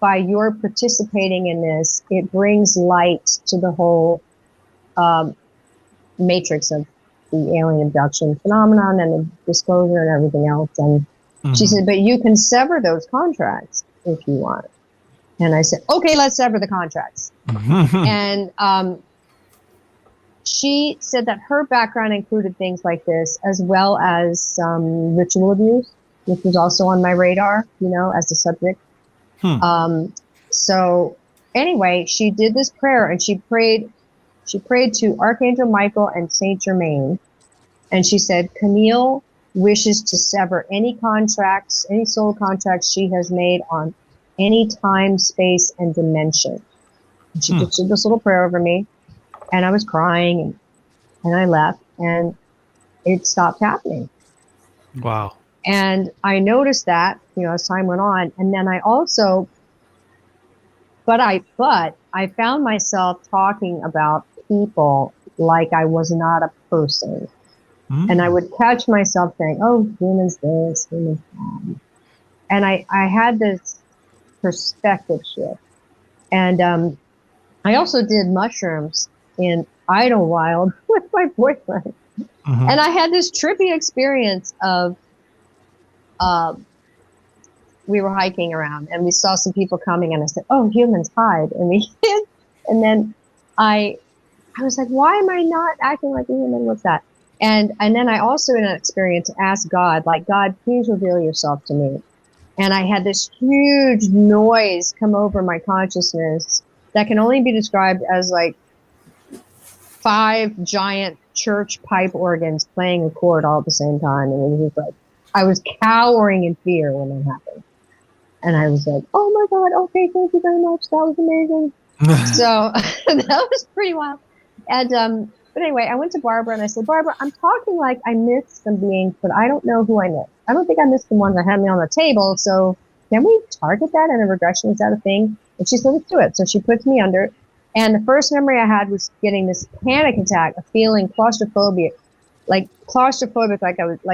by your participating in this, it brings light to the whole matrix of the alien abduction phenomenon and the disclosure and everything else. And she said, but you can sever those contracts if you want. And I said, okay, let's sever the contracts. And she said that her background included things like this, as well as some ritual abuse, which was also on my radar, you know, as a subject. So anyway, she did this prayer, and she prayed to Archangel Michael and Saint Germain. And she said, Camille wishes to sever any contracts, any soul contracts she has made on any time, space, and dimension. And she did this little prayer over me, and I was crying, and I left, and it stopped happening. Wow. And I noticed that, you know, as time went on. And then I also, but I found myself talking about people like I was not a person. And I would catch myself saying, oh, humans this, humans that. And I had this perspective shift. And I also did mushrooms in Idlewild with my boyfriend. And I had this trippy experience of, we were hiking around and we saw some people coming, and I said, oh, humans hide. And we hid. And then I was like, why am I not acting like a human? What's that? And then I also, in an experience, asked God, like, God, please reveal yourself to me. And I had this huge noise come over my consciousness that can only be described as like 5 giant church pipe organs playing a chord all at the same time. And it was just like, I was cowering in fear when it happened. And I was like, oh my God, okay, thank you very much. That was amazing. So that was pretty wild. And, but anyway, I went to Barbara and I said, Barbara, I'm talking like I missed some beings, but I don't know who I missed. I don't think I missed the one that had me on the table. So can we target that in a regression? Is that a thing? And she said, let's do it. So she puts me under. And the first memory I had was getting this panic attack of feeling claustrophobic, like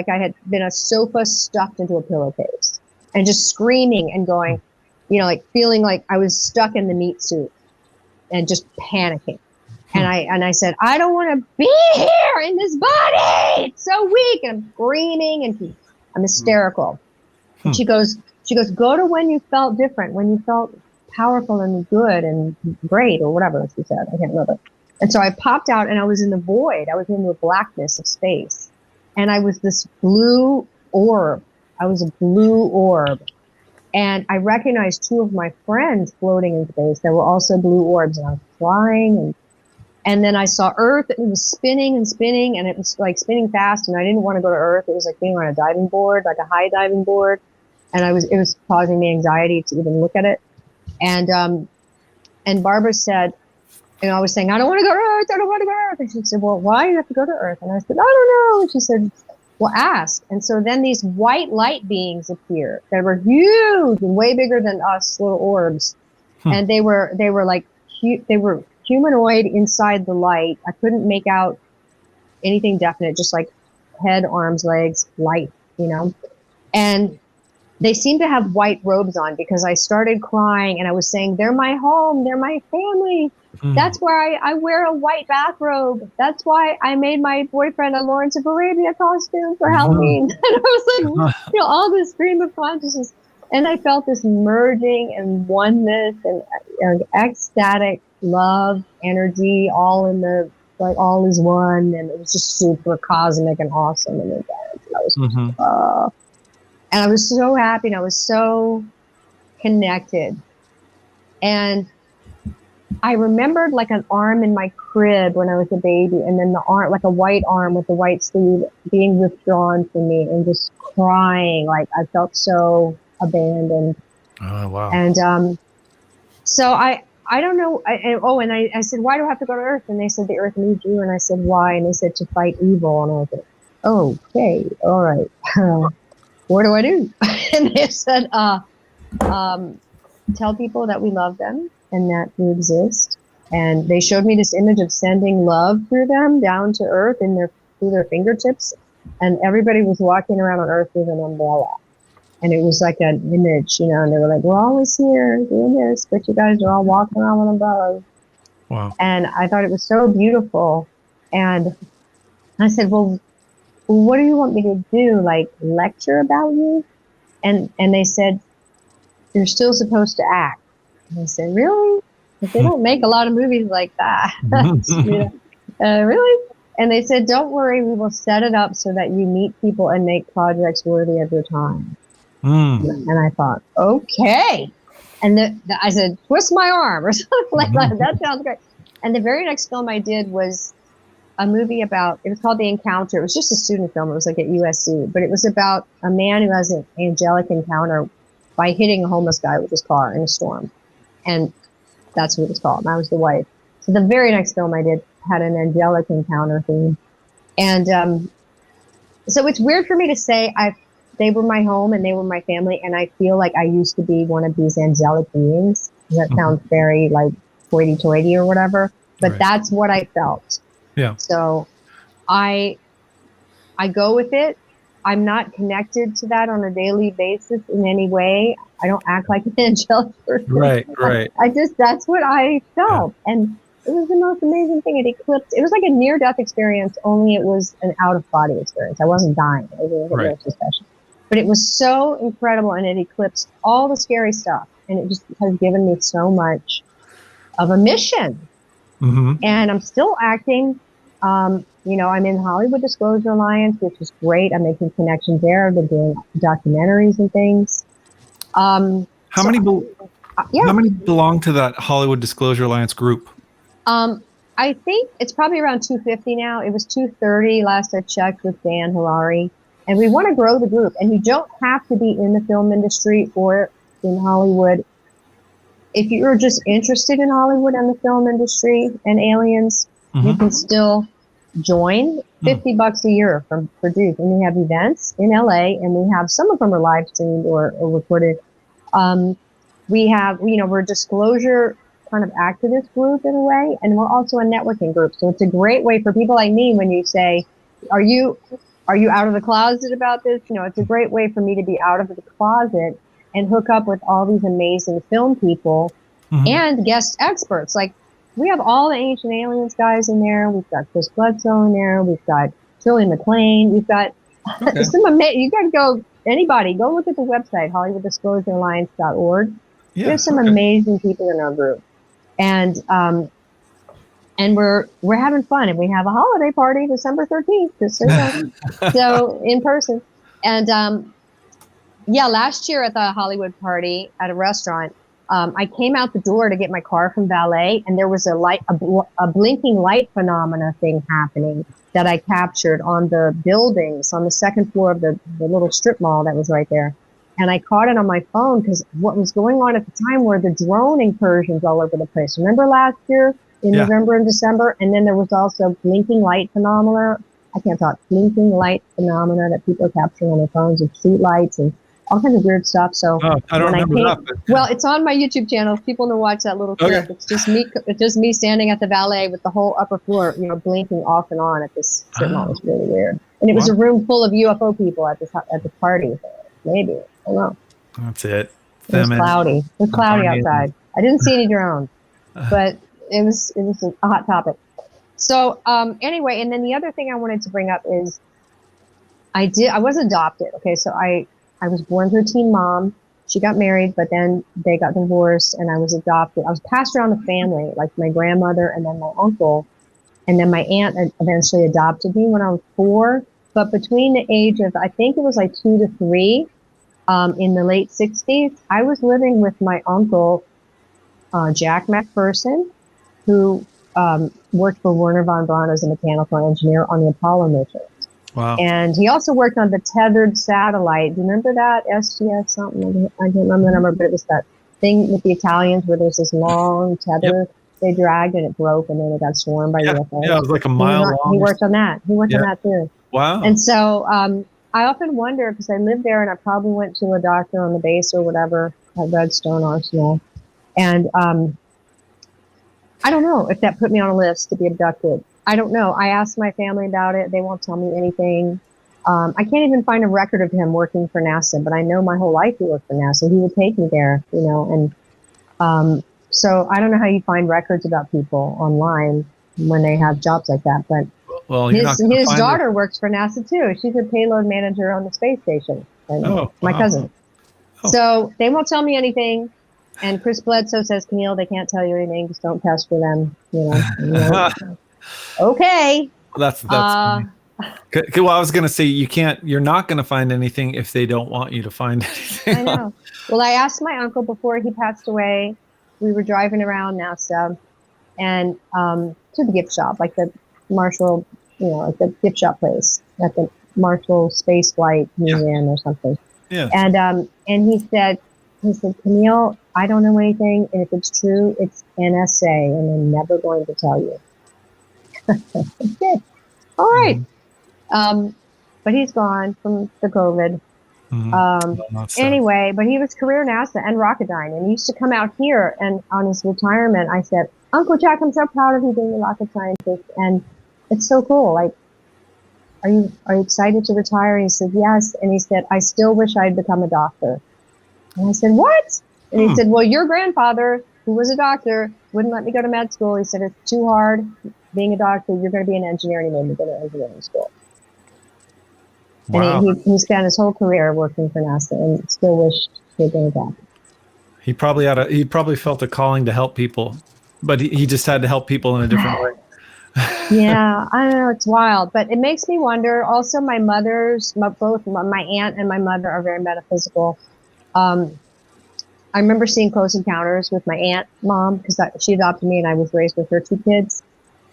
I had been a sofa stuffed into a pillowcase, and just screaming and going, you know, like feeling like I was stuck in the meat suit and just panicking. And I said, I don't want to be here in this body. It's so weak. And I'm screaming and I'm hysterical. And she goes, go to when you felt different, when you felt powerful and good and great, or whatever she said. I can't remember. And so I popped out and I was in the void. I was in the blackness of space. And I was this blue orb. I was a blue orb. And I recognized 2 of my friends floating in space. They were also blue orbs. And I was flying. And then I saw Earth. It was spinning and spinning. And it was like spinning fast. And I didn't want to go to Earth. It was like being on a diving board, like a high diving board. And it was causing me anxiety to even look at it. And Barbara said, and I was saying, I don't want to go to Earth. I don't want to go to Earth. And she said, well, why do you have to go to Earth? And I said, I don't know. And she said, well, ask. And so then these white light beings appear that were huge and way bigger than us little orbs. And they were like, they were humanoid inside the light. I couldn't make out anything definite, just like head, arms, legs, light, you know. And they seemed to have white robes on, because I started crying and I was saying, they're my home, they're my family. That's why I wear a white bathrobe. That's why I made my boyfriend a Lawrence of Arabia costume for Halloween. And I was like, you know, all this stream of consciousness. And I felt this merging and oneness and ecstatic love, energy, all in the, like, all is one. And it was just super cosmic and awesome. And I was and I was so happy, and I was so connected. And I remembered like an arm in my crib when I was a baby, and then the arm, like a white arm with the white sleeve, being withdrawn from me, and just crying. Like I felt so abandoned. Oh, wow. And so I don't know. And I said, why do I have to go to Earth? And they said, the Earth needs you. And I said, why? And they said, to fight evil. And I was like, okay, all right. what do I do? And they said, tell people that we love them and that we exist. And they showed me this image of sending love through them down to earth through their fingertips. And everybody was walking around on earth with an umbrella. And it was like an image, you know, and they were like, we're always here doing this, but you guys are all walking around with umbrellas. Wow. And I thought it was so beautiful. And I said, well, what do you want me to do? Like lecture about you? And they said, you're still supposed to act. And I said, really? But they don't make a lot of movies like that. You know, really? And they said, don't worry, we will set it up so that you meet people and make projects worthy of your time. And I thought, okay. And I said, twist my arm or something like that. That sounds great. And the very next film I did was a movie it was called The Encounter. It was just a student film. It was like at USC, but it was about a man who has an angelic encounter by hitting a homeless guy with his car in a storm. And that's what it was called. And I was the wife. So the very next film I did had an angelic encounter theme. And so it's weird for me to say they were my home and they were my family. And I feel like I used to be one of these angelic beings. That sounds very like hoity-toity or whatever, but that's what I felt. Yeah. So I go with it. I'm not connected to that on a daily basis in any way. I don't act like an angelic person. Right. That's what I felt. Yeah. And it was the most amazing thing. It was like a near-death experience, only it was an out-of-body experience. I wasn't dying. It was a hypnosis session. But it was so incredible, and it eclipsed all the scary stuff. And it just has given me so much of a mission. And I'm still acting. You know, I'm in Hollywood Disclosure Alliance, which is great. I'm making connections there. I've been doing documentaries and things. How many belong to that Hollywood Disclosure Alliance group? I think it's probably around 250 now. It was 230 last I checked with Dan Harari. And we want to grow the group. And you don't have to be in the film industry or in Hollywood. If you're just interested in Hollywood and the film industry and aliens, you can still join. $50 a year for dues. And we have events in LA, and we have some of them are live streamed or recorded. We have, you know, we're a disclosure kind of activist group in a way, and we're also a networking group. So it's a great way for people like me when you say, are you out of the closet about this? You know, it's a great way for me to be out of the closet and hook up with all these amazing film people and guest experts. Like, we have all the Ancient Aliens guys in there. We've got Chris Bledsoe in there. We've got Shirley MacLaine. We've got you got to go, anybody, go look at the website, HollywoodDisclosureAlliance.org. Yeah, There's some amazing people in our group. And we're having fun, and we have a holiday party December 13th, just so you know. So in person. And last year at the Hollywood party at a restaurant, I came out the door to get my car from valet, and there was a blinking light phenomena thing happening that I captured on the buildings on the second floor of the little strip mall that was right there. And I caught it on my phone because what was going on at the time were the drone incursions all over the place. Remember last year in November and December? And then there was also blinking light phenomena. I can't talk. Blinking light phenomena that people are capturing on their phones and street lights and all kinds of weird stuff. So I don't remember that. Well, it's on my YouTube channel. If people want to watch that little clip. Okay. It's just me standing at the valet with the whole upper floor, you know, blinking off and on at this strip mall. It's really weird. And it was a room full of UFO people at the party. Maybe. I don't know. That's it. It was cloudy. It was cloudy outside. I didn't see any drones, but it was a hot topic. So anyway, and then the other thing I wanted to bring up is I was adopted. Okay, so I was born to a teen mom. She got married, but then they got divorced, and I was adopted. I was passed around the family, like my grandmother and then my uncle, and then my aunt eventually adopted me when I was 4. But between the age of, I think it was like 2 to 3, in the late 60s, I was living with my uncle, Jack McPherson, who worked for Werner von Braun as a mechanical engineer on the Apollo mission. Wow. And he also worked on the tethered satellite. Do you remember that? STS something? I don't remember the number, but it was that thing with the Italians where there's this long tether they dragged and it broke and then it got swarmed by UFOs. Yeah, it was like a mile long. He worked on that. He worked on that too. Wow. And so I often wonder, because I lived there and I probably went to a doctor on the base or whatever at Redstone Arsenal. And I don't know if that put me on a list to be abducted. I don't know. I asked my family about it. They won't tell me anything. I can't even find a record of him working for NASA, but I know my whole life he worked for NASA. He would take me there, you know, and so I don't know how you find records about people online when they have jobs like that, but well, his daughter works for NASA too. She's a payload manager on the space station. My cousin. Oh. So they won't tell me anything. And Chris Bledsoe says, Camille, they can't tell you anything. Just don't pester them. You know. Okay. That's funny. Well, I was going to say you're not going to find anything if they don't want you to find anything. I know. Well, I asked my uncle before he passed away. We were driving around NASA and to the gift shop, like the Marshall, you know, like the gift shop place at the Marshall Space Flight Museum or something. Yeah. And he said, Camille, I don't know anything, and if it's true, it's NSA, and I'm never going to tell you. Okay. All right. But he's gone from the COVID. Anyway, but he was career NASA and Rocketdyne, and he used to come out here, and on his retirement, I said, Uncle Jack, I'm so proud of you being a rocket scientist, and it's so cool. Like, are you excited to retire? And he said, yes. And he said, I still wish I'd become a doctor. And I said, what? And he said, well, your grandfather, who was a doctor, wouldn't let me go to med school. He said, it's too hard being a doctor. You're going to be an engineer. And he made me go to engineering school. Wow. And he spent his whole career working for NASA and still wished he had been a doctor. He probably felt a calling to help people, but he just had to help people in a different way. Yeah, I don't know. It's wild, but it makes me wonder. Also, both my aunt and my mother are very metaphysical. I remember seeing Close Encounters with my aunt mom because she adopted me and I was raised with her 2 kids.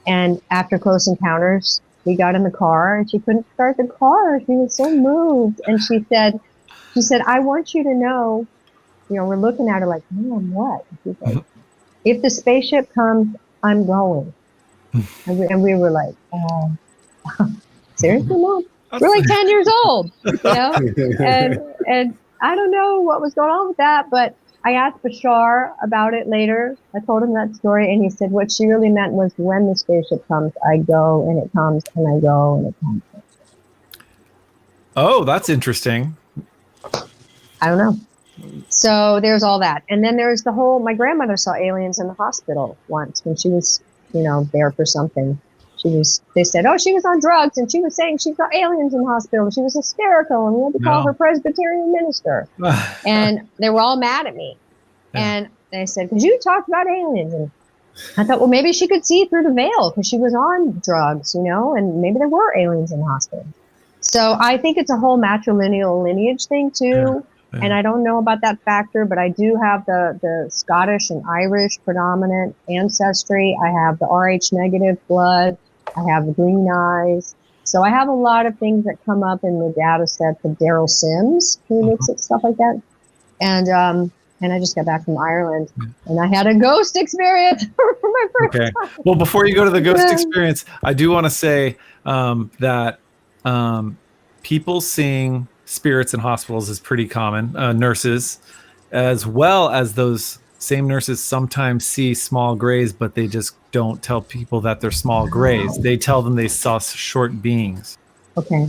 And after Close Encounters, we got in the car and she couldn't start the car. She was so moved. And she said, I want you to know, you know, we're looking at her like, Mom, what? She's like, if the spaceship comes, I'm going. And we were like, seriously, Mom? We're like 10 years old, you know? And I don't know what was going on with that, but I asked Bashar about it later. I told him that story, and he said what she really meant was when the spaceship comes, I go, and it comes, and I go, and it comes. Oh, that's interesting. I don't know. So there's all that. And then there's my grandmother saw aliens in the hospital once when she was, you know, there for something. They said, she was on drugs and she was saying she saw aliens in the hospital. She was hysterical and we had to call her Presbyterian minister. And they were all mad at me. Yeah. And they said, because you talked about aliens. And I thought, well, maybe she could see through the veil because she was on drugs, you know, and maybe there were aliens in the hospital. So I think it's a whole matrilineal lineage thing too. Yeah. Yeah. And I don't know about that factor, but I do have the Scottish and Irish predominant ancestry. I have the Rh negative blood. I have the green eyes. So I have a lot of things that come up in the data set of Daryl Sims, who looks at stuff like that. And I just got back from Ireland and I had a ghost experience for my first time. Well, before you go to the ghost experience, I do want to say that people seeing spirits in hospitals is pretty common. Nurses, as well as those same nurses sometimes see small grays, but they just don't tell people that they're small grays. They tell them they saw short beings. Okay.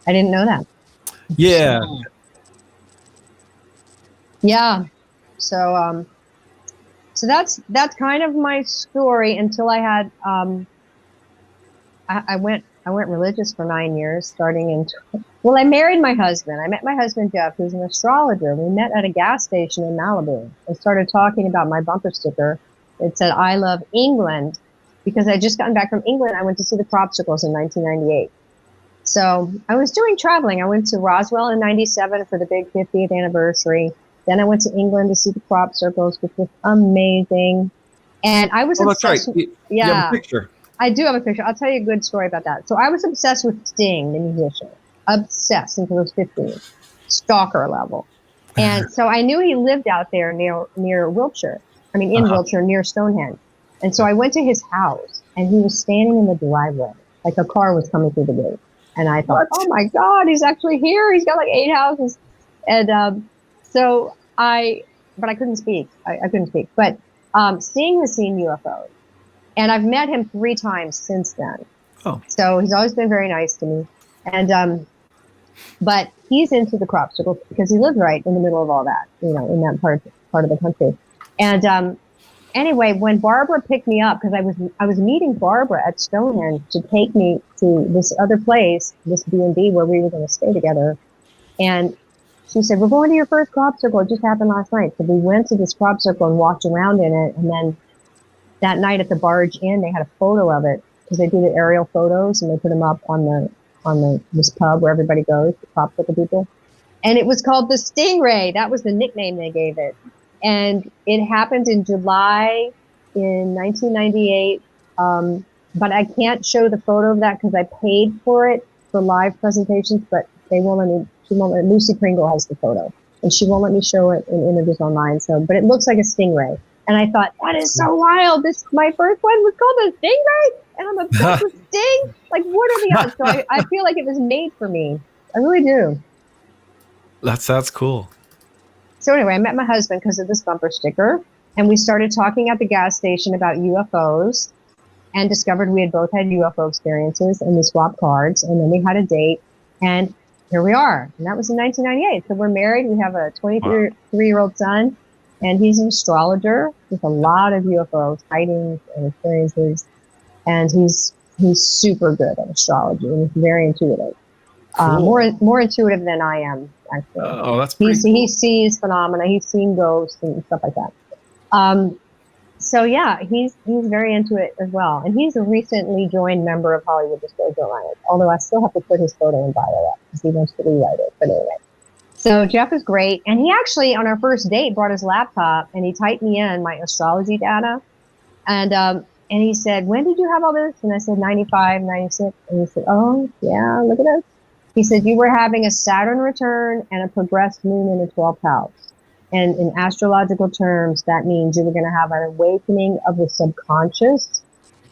I didn't know that. Yeah. Yeah. So that's kind of my story until I had, I went religious for 9 years, starting in, I married my husband. I met my husband, Jeff, who's an astrologer. We met at a gas station in Malibu and started talking about my bumper sticker. It said, I love England, because I just gotten back from England. I went to see the Cropsicles in 1998. So I was doing traveling. I went to Roswell in 97 for the big 50th anniversary. Then I went to England to see the crop circles, which was amazing. And I was obsessed. That's right. You have a picture. I do have a picture. I'll tell you a good story about that. So I was obsessed with Sting, the musician. Obsessed until I was 15. Stalker level. And so I knew he lived out there near Wiltshire. I mean, in Wiltshire, near Stonehenge. And so I went to his house, and he was standing in the driveway, like a car was coming through the gate. And I thought, oh my God, he's actually here. He's got like 8 houses. And but I couldn't speak. I couldn't speak. But Sting has seen UFOs. And I've met him 3 times since then. Oh. So he's always been very nice to me. And but he's into the crop circle because he lives right in the middle of all that, in that part of the country. And anyway, when Barbara picked me up, because I was meeting Barbara at Stonehenge to take me to this other place, this B&B where we were going to stay together. And she said, we're going to your first crop circle. It just happened last night. So we went to this crop circle and walked around in it. And then that night at the Barge Inn, they had a photo of it because they do the aerial photos and they put them up on this pub where everybody goes, the crop circle people. And it was called the Stingray. That was the nickname they gave it. And it happened in July in 1998. But I can't show the photo of that because I paid for it for live presentations, but they won't let me. Lucy Pringle has the photo, and she won't let me show it in images online. So, but it looks like a stingray, and I thought that is so wild. My first one was called a stingray, and I'm obsessed with Sting. Like, what are the odds? So I feel like it was made for me. I really do. That's cool. So anyway, I met my husband because of this bumper sticker, and we started talking at the gas station about UFOs, and discovered we had both had UFO experiences, and we swapped cards, and then we had a date, and here we are. And that was in 1998. So we're married. We have a 23-year-old son, and he's an astrologer with a lot of UFO sightings and experiences. And he's super good at astrology, and he's very intuitive. Cool. More intuitive than I am, actually. Oh, that's pretty cool. He sees phenomena. He's seen ghosts and stuff like that. So yeah, he's very into it as well, and he's a recently joined member of Hollywood Disclosure Alliance. Although I still have to put his photo in bio up because he wants to rewrite it. But anyway, so Jeff is great, and he actually on our first date brought his laptop and he typed me in my astrology data, and he said, "When did you have all this?" And I said, 95, 96, and he said, "Oh yeah, look at us." He said, "You were having a Saturn return and a progressed moon in the 12th house. And in astrological terms, that means you were going to have an awakening of the subconscious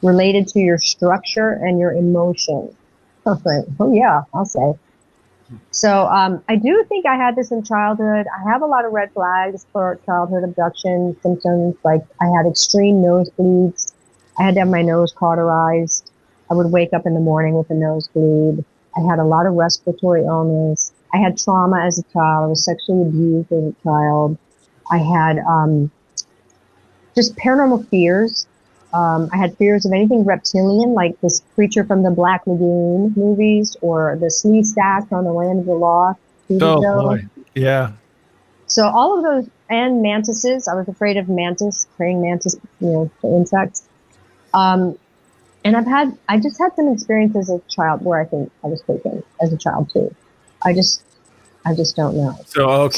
related to your structure and your emotions." I was like, oh yeah, I'll say. So I do think I had this in childhood. I have a lot of red flags for childhood abduction symptoms. Like I had extreme nosebleeds. I had to have my nose cauterized. I would wake up in the morning with a nosebleed. I had a lot of respiratory illness. I had trauma as a child. I was sexually abused as a child. I had just paranormal fears. I had fears of anything reptilian, like this creature from the Black Lagoon movies or the Sleestak on the Land of the Lost. Oh, boy. Yeah. So all of those, and mantises. I was afraid of praying mantis, insects. And I just had some experiences as a child where I think I was taken as a child too. I just don't know. So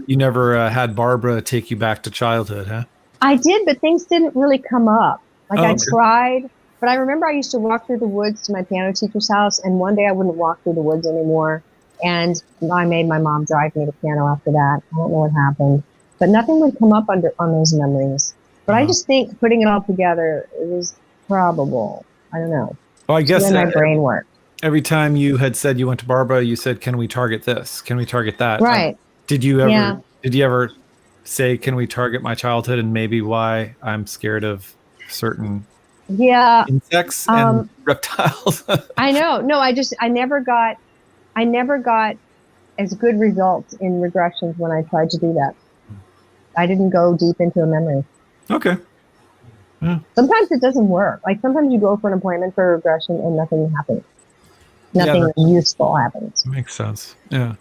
you never had Barbara take you back to childhood, huh? I did, but things didn't really come up. I tried, but I remember I used to walk through the woods to my piano teacher's house, and one day I wouldn't walk through the woods anymore, and I made my mom drive me to piano after that. I don't know what happened, but nothing would come up on those memories. But I just think putting it all together, it was probable. I don't know. Well, I guess my brain worked. Every time you had said you went to Barbara, you said, "Can we target this? Can we target that?" Right. Did you ever say, "Can we target my childhood and maybe why I'm scared of certain insects and reptiles?" I know. No, I never got as good results in regressions when I tried to do that. I didn't go deep into a memory. Okay. Yeah. Sometimes it doesn't work. Like sometimes you go for an appointment for a regression and nothing happens. Nothing useful happens. Makes sense. Yeah.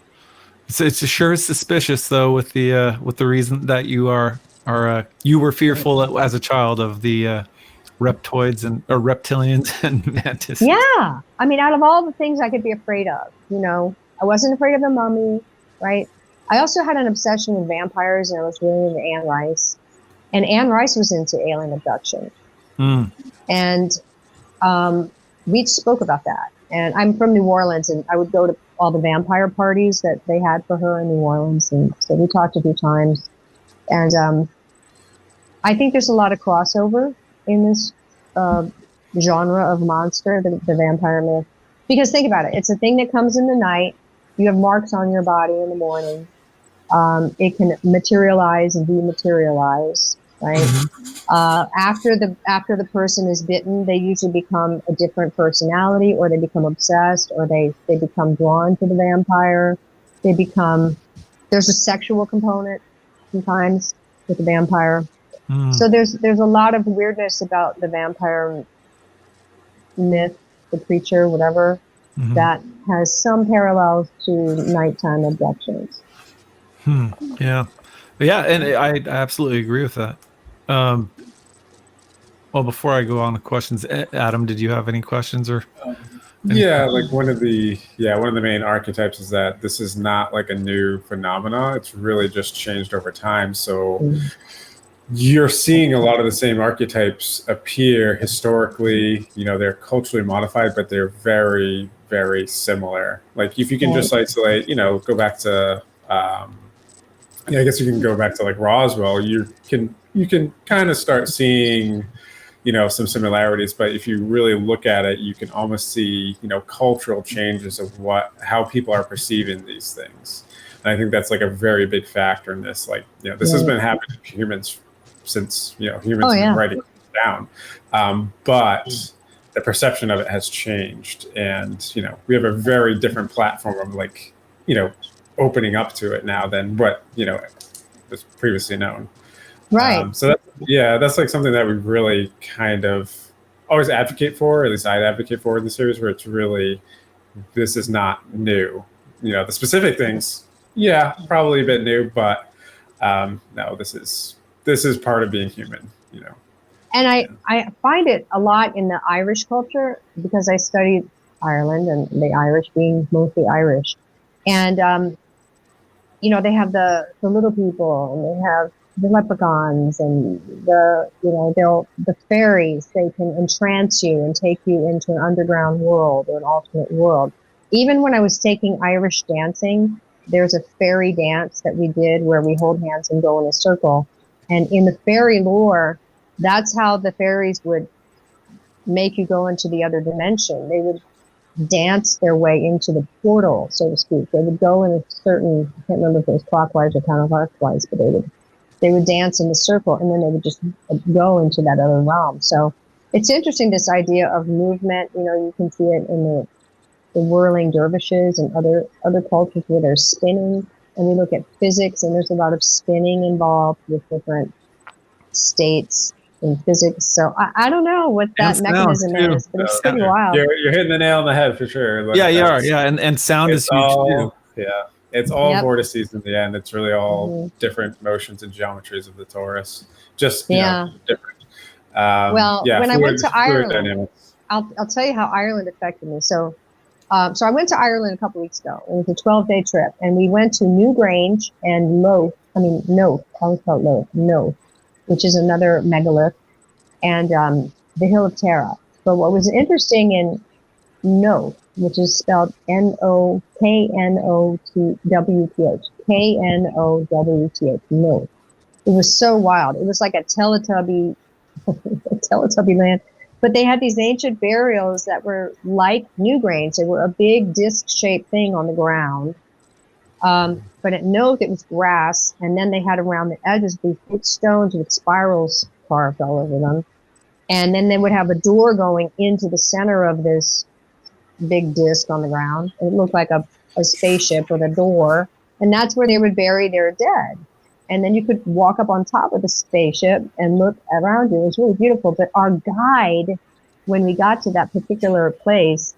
It's sure suspicious though with the reason that you were fearful as a child of the reptoids or reptilians and mantis. Yeah. I mean, out of all the things I could be afraid of, I wasn't afraid of the mummy, right? I also had an obsession with vampires, and I was really into Anne Rice. And Anne Rice was into alien abduction. And we spoke about that. And I'm from New Orleans, and I would go to all the vampire parties that they had for her in New Orleans. And so we talked a few times. And I think there's a lot of crossover in this genre of monster, the vampire myth. Because think about it. It's a thing that comes in the night. You have marks on your body in the morning. It can materialize and dematerialize, right? After the person is bitten, they usually become a different personality, or they become obsessed, or they become drawn to the vampire. There's a sexual component sometimes with the vampire. So there's a lot of weirdness about the vampire myth, the creature, whatever, that has some parallels to nighttime abductions. Yeah, and I absolutely agree with that. Well, before I go on to questions, Adam, did you have any questions or? Like one of the main archetypes is that this is not like a new phenomena. It's really just changed over time. So you're seeing a lot of the same archetypes appear historically. They're culturally modified, but they're very, very similar. Like if you can just isolate, go back to, I guess you can go back to like Roswell. You can kind of start seeing, some similarities, but if you really look at it, you can almost see, cultural changes of how people are perceiving these things. And I think that's like a very big factor in this. Like, this has been happening to humans since, humans have been writing down. But the perception of it has changed. And, we have a very different platform of like, opening up to it now than what, was previously known. Right. So that's like something that we really kind of always advocate for, or at least I'd advocate for in the series, where it's really, this is not new. The specific things, probably a bit new, but no, this is part of being human, And I find it a lot in the Irish culture, because I studied Ireland, and the Irish being mostly Irish. And, they have the little people, and they have the leprechauns, and the fairies. They can entrance you and take you into an underground world or an alternate world. Even when I was taking Irish dancing, there's a fairy dance that we did where we hold hands and go in a circle. And in the fairy lore, that's how the fairies would make you go into the other dimension. They would dance their way into the portal, so to speak. They would go in a certain, I can't remember if it was clockwise or counterclockwise, but they would dance in the circle, and then they would just go into that other realm. So it's interesting, this idea of movement. You can see it in the whirling dervishes and other cultures where they're spinning. And we look at physics, and there's a lot of spinning involved with different states in physics. So I don't know what that mechanism is, but it's pretty wild. You're hitting the nail on the head for sure. Like, you are. Yeah, and sound is huge too. Yeah, it's all vortices in the end. It's really all different motions and geometries of the torus. Just different. When I went to Ireland, I'll tell you how Ireland affected me. So I went to Ireland a couple weeks ago. It was a 12-day trip, and we went to Newgrange and Knowth. I always call it Knowth, which is another megalith, and the Hill of Tara. But what was interesting in Knowth, which is spelled Knowth, Knowth. Knowth. It was so wild. It was like a Teletubby land. But they had these ancient burials that were like Newgrange. They were a big disc-shaped thing on the ground. But at Knowth, it was grass, and then they had around the edges these big stones with spirals carved all over them. And then they would have a door going into the center of this big disc on the ground. It looked like a spaceship with a door, and that's where they would bury their dead. And then you could walk up on top of the spaceship and look around you. It was really beautiful. But our guide, when we got to that particular place,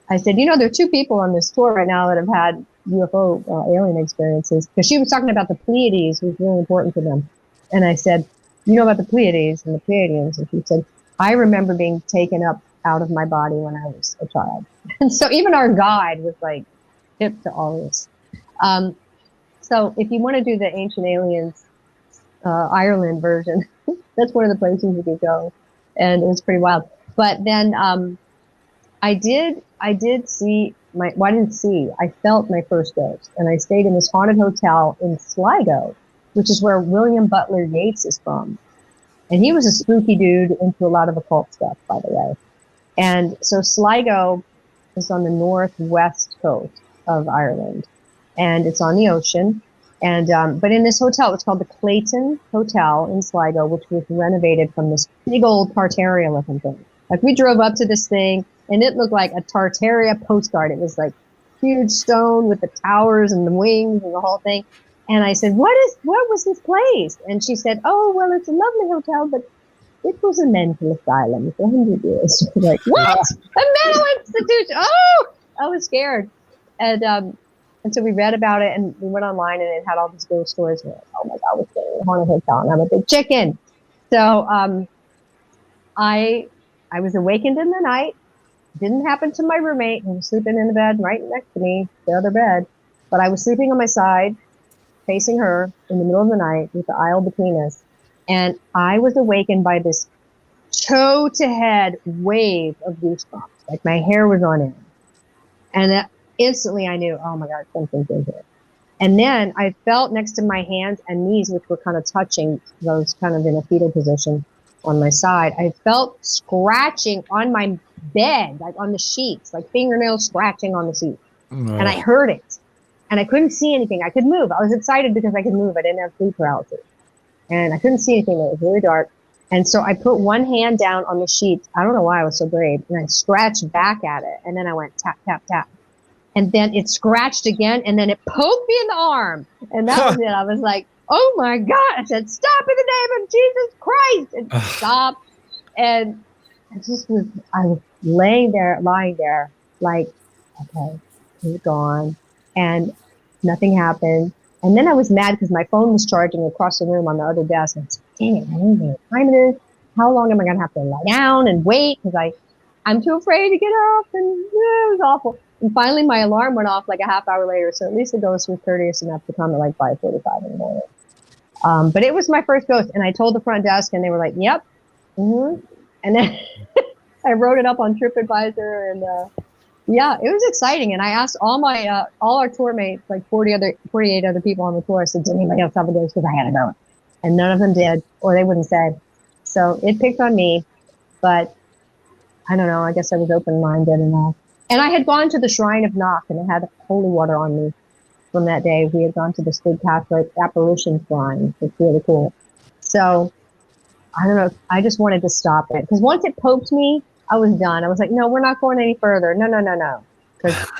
I said, there are two people on this tour right now that have had UFO alien experiences, because she was talking about the Pleiades, which was really important to them. And I said, about the Pleiades and the Pleiadians? And she said, I remember being taken up out of my body when I was a child. And so even our guide was like hip to all this. So if you want to do the Ancient Aliens Ireland version, that's one of the places you could go, and it was pretty wild. But then I felt my first ghost, and I stayed in this haunted hotel in Sligo, which is where William Butler Yeats is from. And he was a spooky dude into a lot of occult stuff, by the way. And so Sligo is on the northwest coast of Ireland, and it's on the ocean. And but in this hotel, it's called the Clayton Hotel in Sligo, which was renovated from this big old Tartaria looking thing. Like we drove up to this thing, and it looked like a Tartaria postcard. It was like huge stone with the towers and the wings and the whole thing. And I said, what was this place? And she said, oh, well, it's a lovely hotel, but it was a mental asylum for 100 years. Like, what? A mental institution? Oh, I was scared. And so we read about it, and we went online, and it had all these ghost stories. And we're like, oh my God, we're staying in a haunted hotel, and I'm a big chicken. So I was awakened in the night. Didn't happen to my roommate, who was sleeping in the bed right next to me, the other bed. But I was sleeping on my side, facing her in the middle of the night with the aisle between us. And I was awakened by this toe to head wave of goosebumps. Like my hair was on end. And instantly I knew, oh my God, something's in here. And then I felt next to my hands and knees, which were kind of touching, those kind of in a fetal position on my side. I felt scratching on my bed, like on the sheets, like fingernails scratching on the sheets. No. And I heard it. And I couldn't see anything. I could move. I was excited because I could move. I didn't have sleep paralysis. And I couldn't see anything. It was really dark. And so I put one hand down on the sheets. I don't know why I was so brave. And I scratched back at it. And then I went tap, tap, tap. And then it scratched again. And then it poked me in the arm. And that was it. I was like, oh my God. I said, stop in the name of Jesus Christ. And stop. And I was lying there, like, okay, he's gone. And nothing happened. And then I was mad because my phone was charging across the room on the other desk. And I said, dang it, I don't know what time it is. How long am I going to have to lie down and wait? Because I'm too afraid to get up. And it was awful. And finally, my alarm went off like a half hour later. So at least the ghost was courteous enough to come at like 5:45 in the morning. But it was my first ghost. And I told the front desk, and they were like, yep. Mm-hmm. And then I wrote it up on TripAdvisor, and yeah, it was exciting. And I asked all our tour mates, like 48 other people on the tour, I said, did anybody else have a ghost? Because I had a ghost. And none of them did, or they wouldn't say. So it picked on me, but I don't know, I guess I was open-minded enough. And I had gone to the Shrine of Knowth, and it had holy water on me from that day. We had gone to this big Catholic apparition shrine. It's really cool. So I don't know, I just wanted to stop it. Because once it poked me, I was done. I was like, no, we're not going any further. No. Because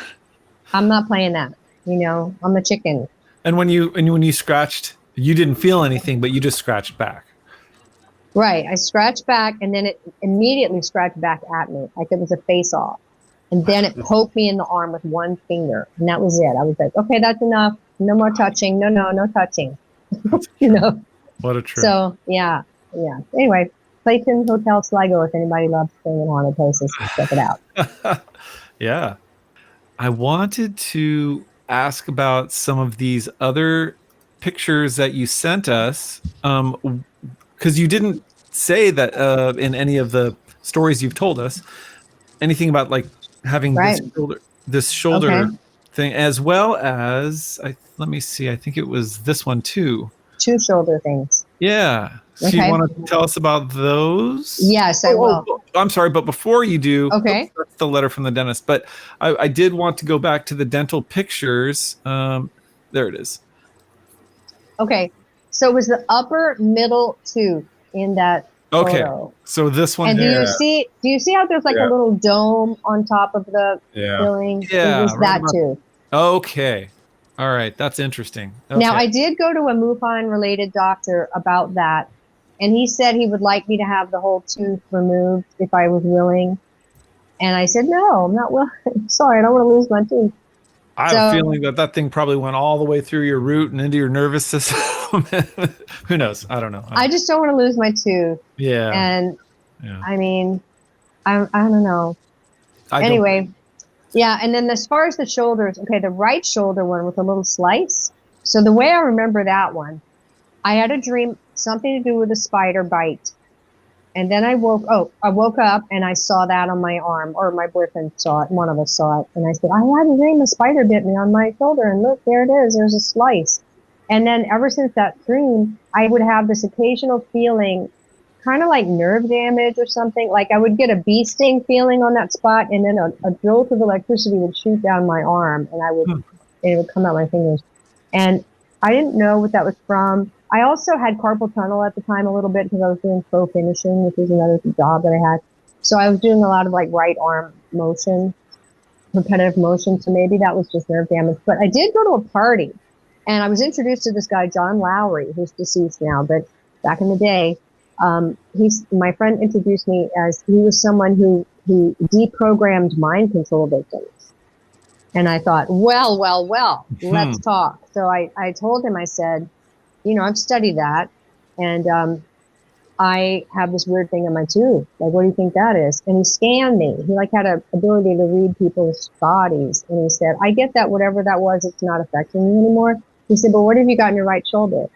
I'm not playing that. You know, I'm a chicken. And when you scratched, you didn't feel anything, but you just scratched back. Right. I scratched back, and then it immediately scratched back at me. Like it was a face off. And then it poked me in the arm with one finger. And that was it. I was like, okay, that's enough. No more touching. No touching. You know? What a trip. So, yeah. Anyway, Clayton Hotel Sligo, if anybody loves staying in haunted places, check it out. Yeah. I wanted to ask about some of these other pictures that you sent us, because you didn't say that in any of the stories you've told us anything about like having this shoulder thing, as well as let me see, I think it was this one too. 2 shoulder things. Yeah. So you want to tell us about those? Yes, I will. I'm sorry, but before you do, okay, that's the letter from the dentist. But I did want to go back to the dental pictures. There it is. Okay, so it was the upper middle tooth in that photo. So this one. And do you see how there's like a little dome on top of the filling? Yeah, it was that tooth. Okay. All right, that's interesting. Okay. Now, I did go to a MUFON-related doctor about that, and he said he would like me to have the whole tooth removed if I was willing. And I said, no, I'm not willing. Sorry, I don't want to lose my tooth. I have a feeling that thing probably went all the way through your root and into your nervous system. Who knows? I don't know. I just don't want to lose my tooth. Yeah. And, I mean, I don't know. Anyway. Yeah, and then as far as the shoulders, okay, the right shoulder one with a little slice. So the way I remember that one, I had a dream, something to do with a spider bite. And then I woke up and I saw that on my arm, or my boyfriend saw it, one of us saw it. And I said, I had a dream a spider bit me on my shoulder, and look, there it is, there's a slice. And then ever since that dream, I would have this occasional feeling kind of like nerve damage or something. Like I would get a bee sting feeling on that spot, and then a jolt of electricity would shoot down my arm, and it would come out my fingers. And I didn't know what that was from. I also had carpal tunnel at the time a little bit because I was doing faux finishing, which was another job that I had. So I was doing a lot of like right arm motion, repetitive motion. So maybe that was just nerve damage. But I did go to a party, and I was introduced to this guy, John Lowry, who's deceased now, but back in the day, my friend introduced me as he was someone who deprogrammed mind control victims. And I thought, well, let's talk. So I told him, I said, I've studied that, and I have this weird thing in my tooth. Like, what do you think that is? And he scanned me. He like had a ability to read people's bodies. And he said, I get that whatever that was, it's not affecting me anymore. He said, but what have you got in your right shoulder?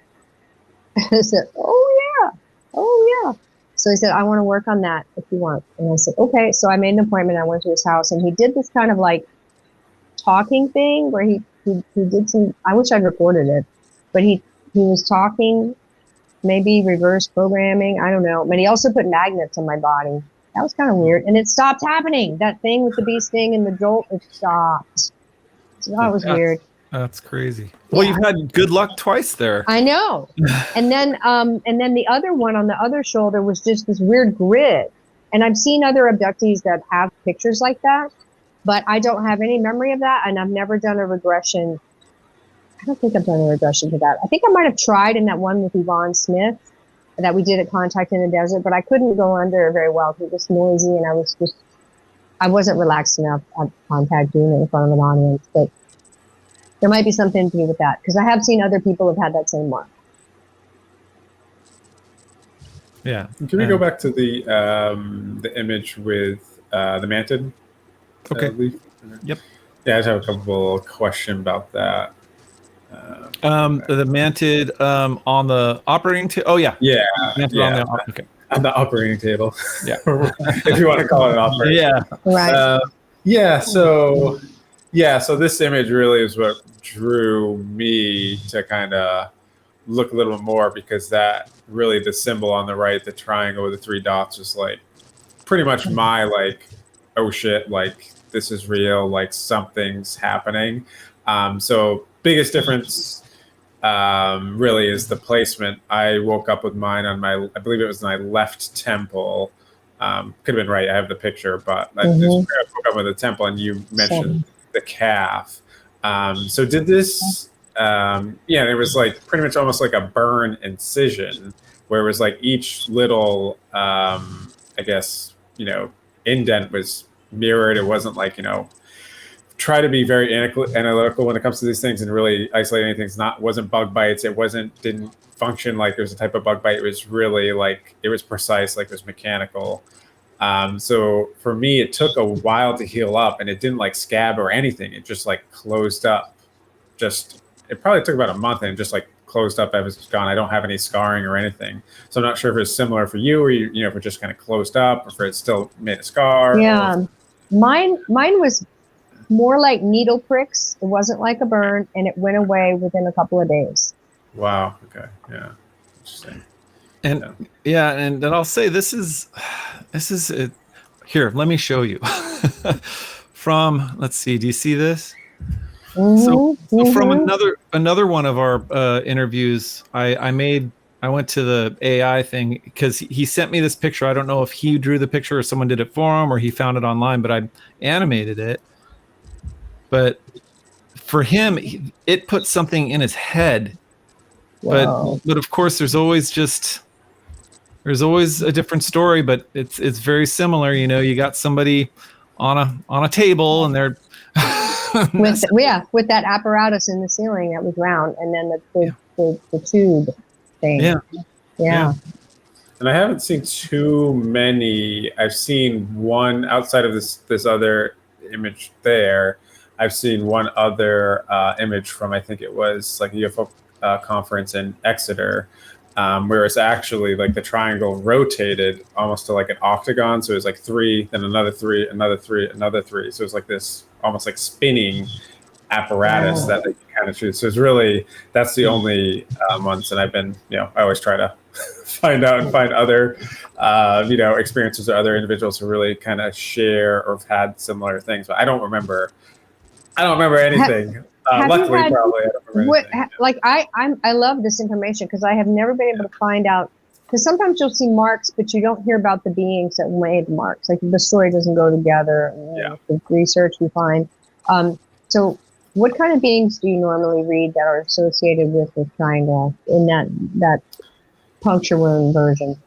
I said, oh yeah. So he said, I want to work on that if you want. And I said, okay. So I made an appointment. I went to his house, and he did this kind of like talking thing where he did some, I wish I'd recorded it, but he was talking, maybe reverse programming, I don't know. But he also put magnets on my body. That was kind of weird. And it stopped happening. That thing with the bee sting and the jolt, it stopped. So that was weird. That's crazy. Well, you've had good luck twice there. I know. And then the other one on the other shoulder was just this weird grid. And I've seen other abductees that have pictures like that, but I don't have any memory of that. And I've never done a regression. I don't think I've done a regression to that. I think I might have tried in that one with Yvonne Smith that we did at Contact in the Desert, but I couldn't go under very well because it was noisy, and I wasn't relaxed enough at Contact doing it in front of an audience. But there might be something to do with that, because I have seen other people have had that same one. Yeah. Can we go back to the image with the mantid? Okay. Leaf? Yep. Yeah, I just have a couple questions about that. The mantid on the operating table. Oh yeah. Yeah. Mantid on the okay. On the operating table. Yeah. If you want to call it operating. Yeah. Right. So this image really is what drew me to kind of look a little more, because that really, the symbol on the right, the triangle with the three dots, was like pretty much my like, oh shit, like this is real, like something's happening. So biggest difference really is the placement. I woke up with mine on my, I believe it was my left temple. Could have been right. I have the picture, but I just woke up with the temple, and you mentioned the calf. So did this, it was like pretty much almost like a burn incision, where it was like each little, I guess, indent was mirrored. It wasn't like, try to be very analytical when it comes to these things and really isolate anything. Wasn't bug bites. It didn't function like there's a type of bug bite. It was really like, it was precise, like it was mechanical. So for me, it took a while to heal up, and it didn't like scab or anything. It just like closed up. It probably took about a month, and just like closed up as it's gone. I don't have any scarring or anything. So I'm not sure if it's similar for you, or if it just kind of closed up, or if it still made a scar. Yeah. Mine was more like needle pricks. It wasn't like a burn, and it went away within a couple of days. Wow. Okay. Yeah. Interesting. And and then I'll say this is it. Here, let me show you. Let's see, do you see this? So from another one of our interviews, I went to the AI thing because he sent me this picture. I don't know if he drew the picture or someone did it for him or he found it online, but I animated it. But for him, it put something in his head. Wow. But of course, there's always a different story, but it's very similar. You got somebody on a table, and they're with that apparatus in the ceiling that was round, and then the tube thing. Yeah. And I haven't seen too many. I've seen one outside of this other image there. I've seen one other image from, I think it was like a UFO conference in Exeter, where it's actually like the triangle rotated almost to like an octagon. So it was like 3, then another 3, another 3, another 3. So it was like this almost like spinning apparatus that they can kind of choose. So it's really, that's the only ones. And I've been, I always try to find out and find other, experiences or other individuals who really kind of share or have had similar things. But I don't remember anything. Luckily, probably I don't remember anything. Like I love this information because I have never been able to find out. Because sometimes you'll see marks, but you don't hear about the beings that made marks. Like the story doesn't go together. The research you find. So, what kind of beings do you normally read that are associated with the triangle in that puncture wound version?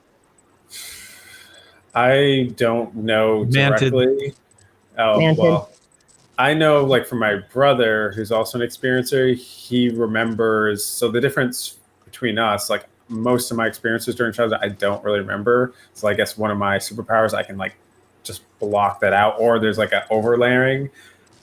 I don't know directly. Well, I know, like, from my brother, who's also an experiencer, he remembers. So the difference between us, like, most of my experiences during childhood, I don't really remember. So I guess one of my superpowers, I can like just block that out, or there's like an overlaying.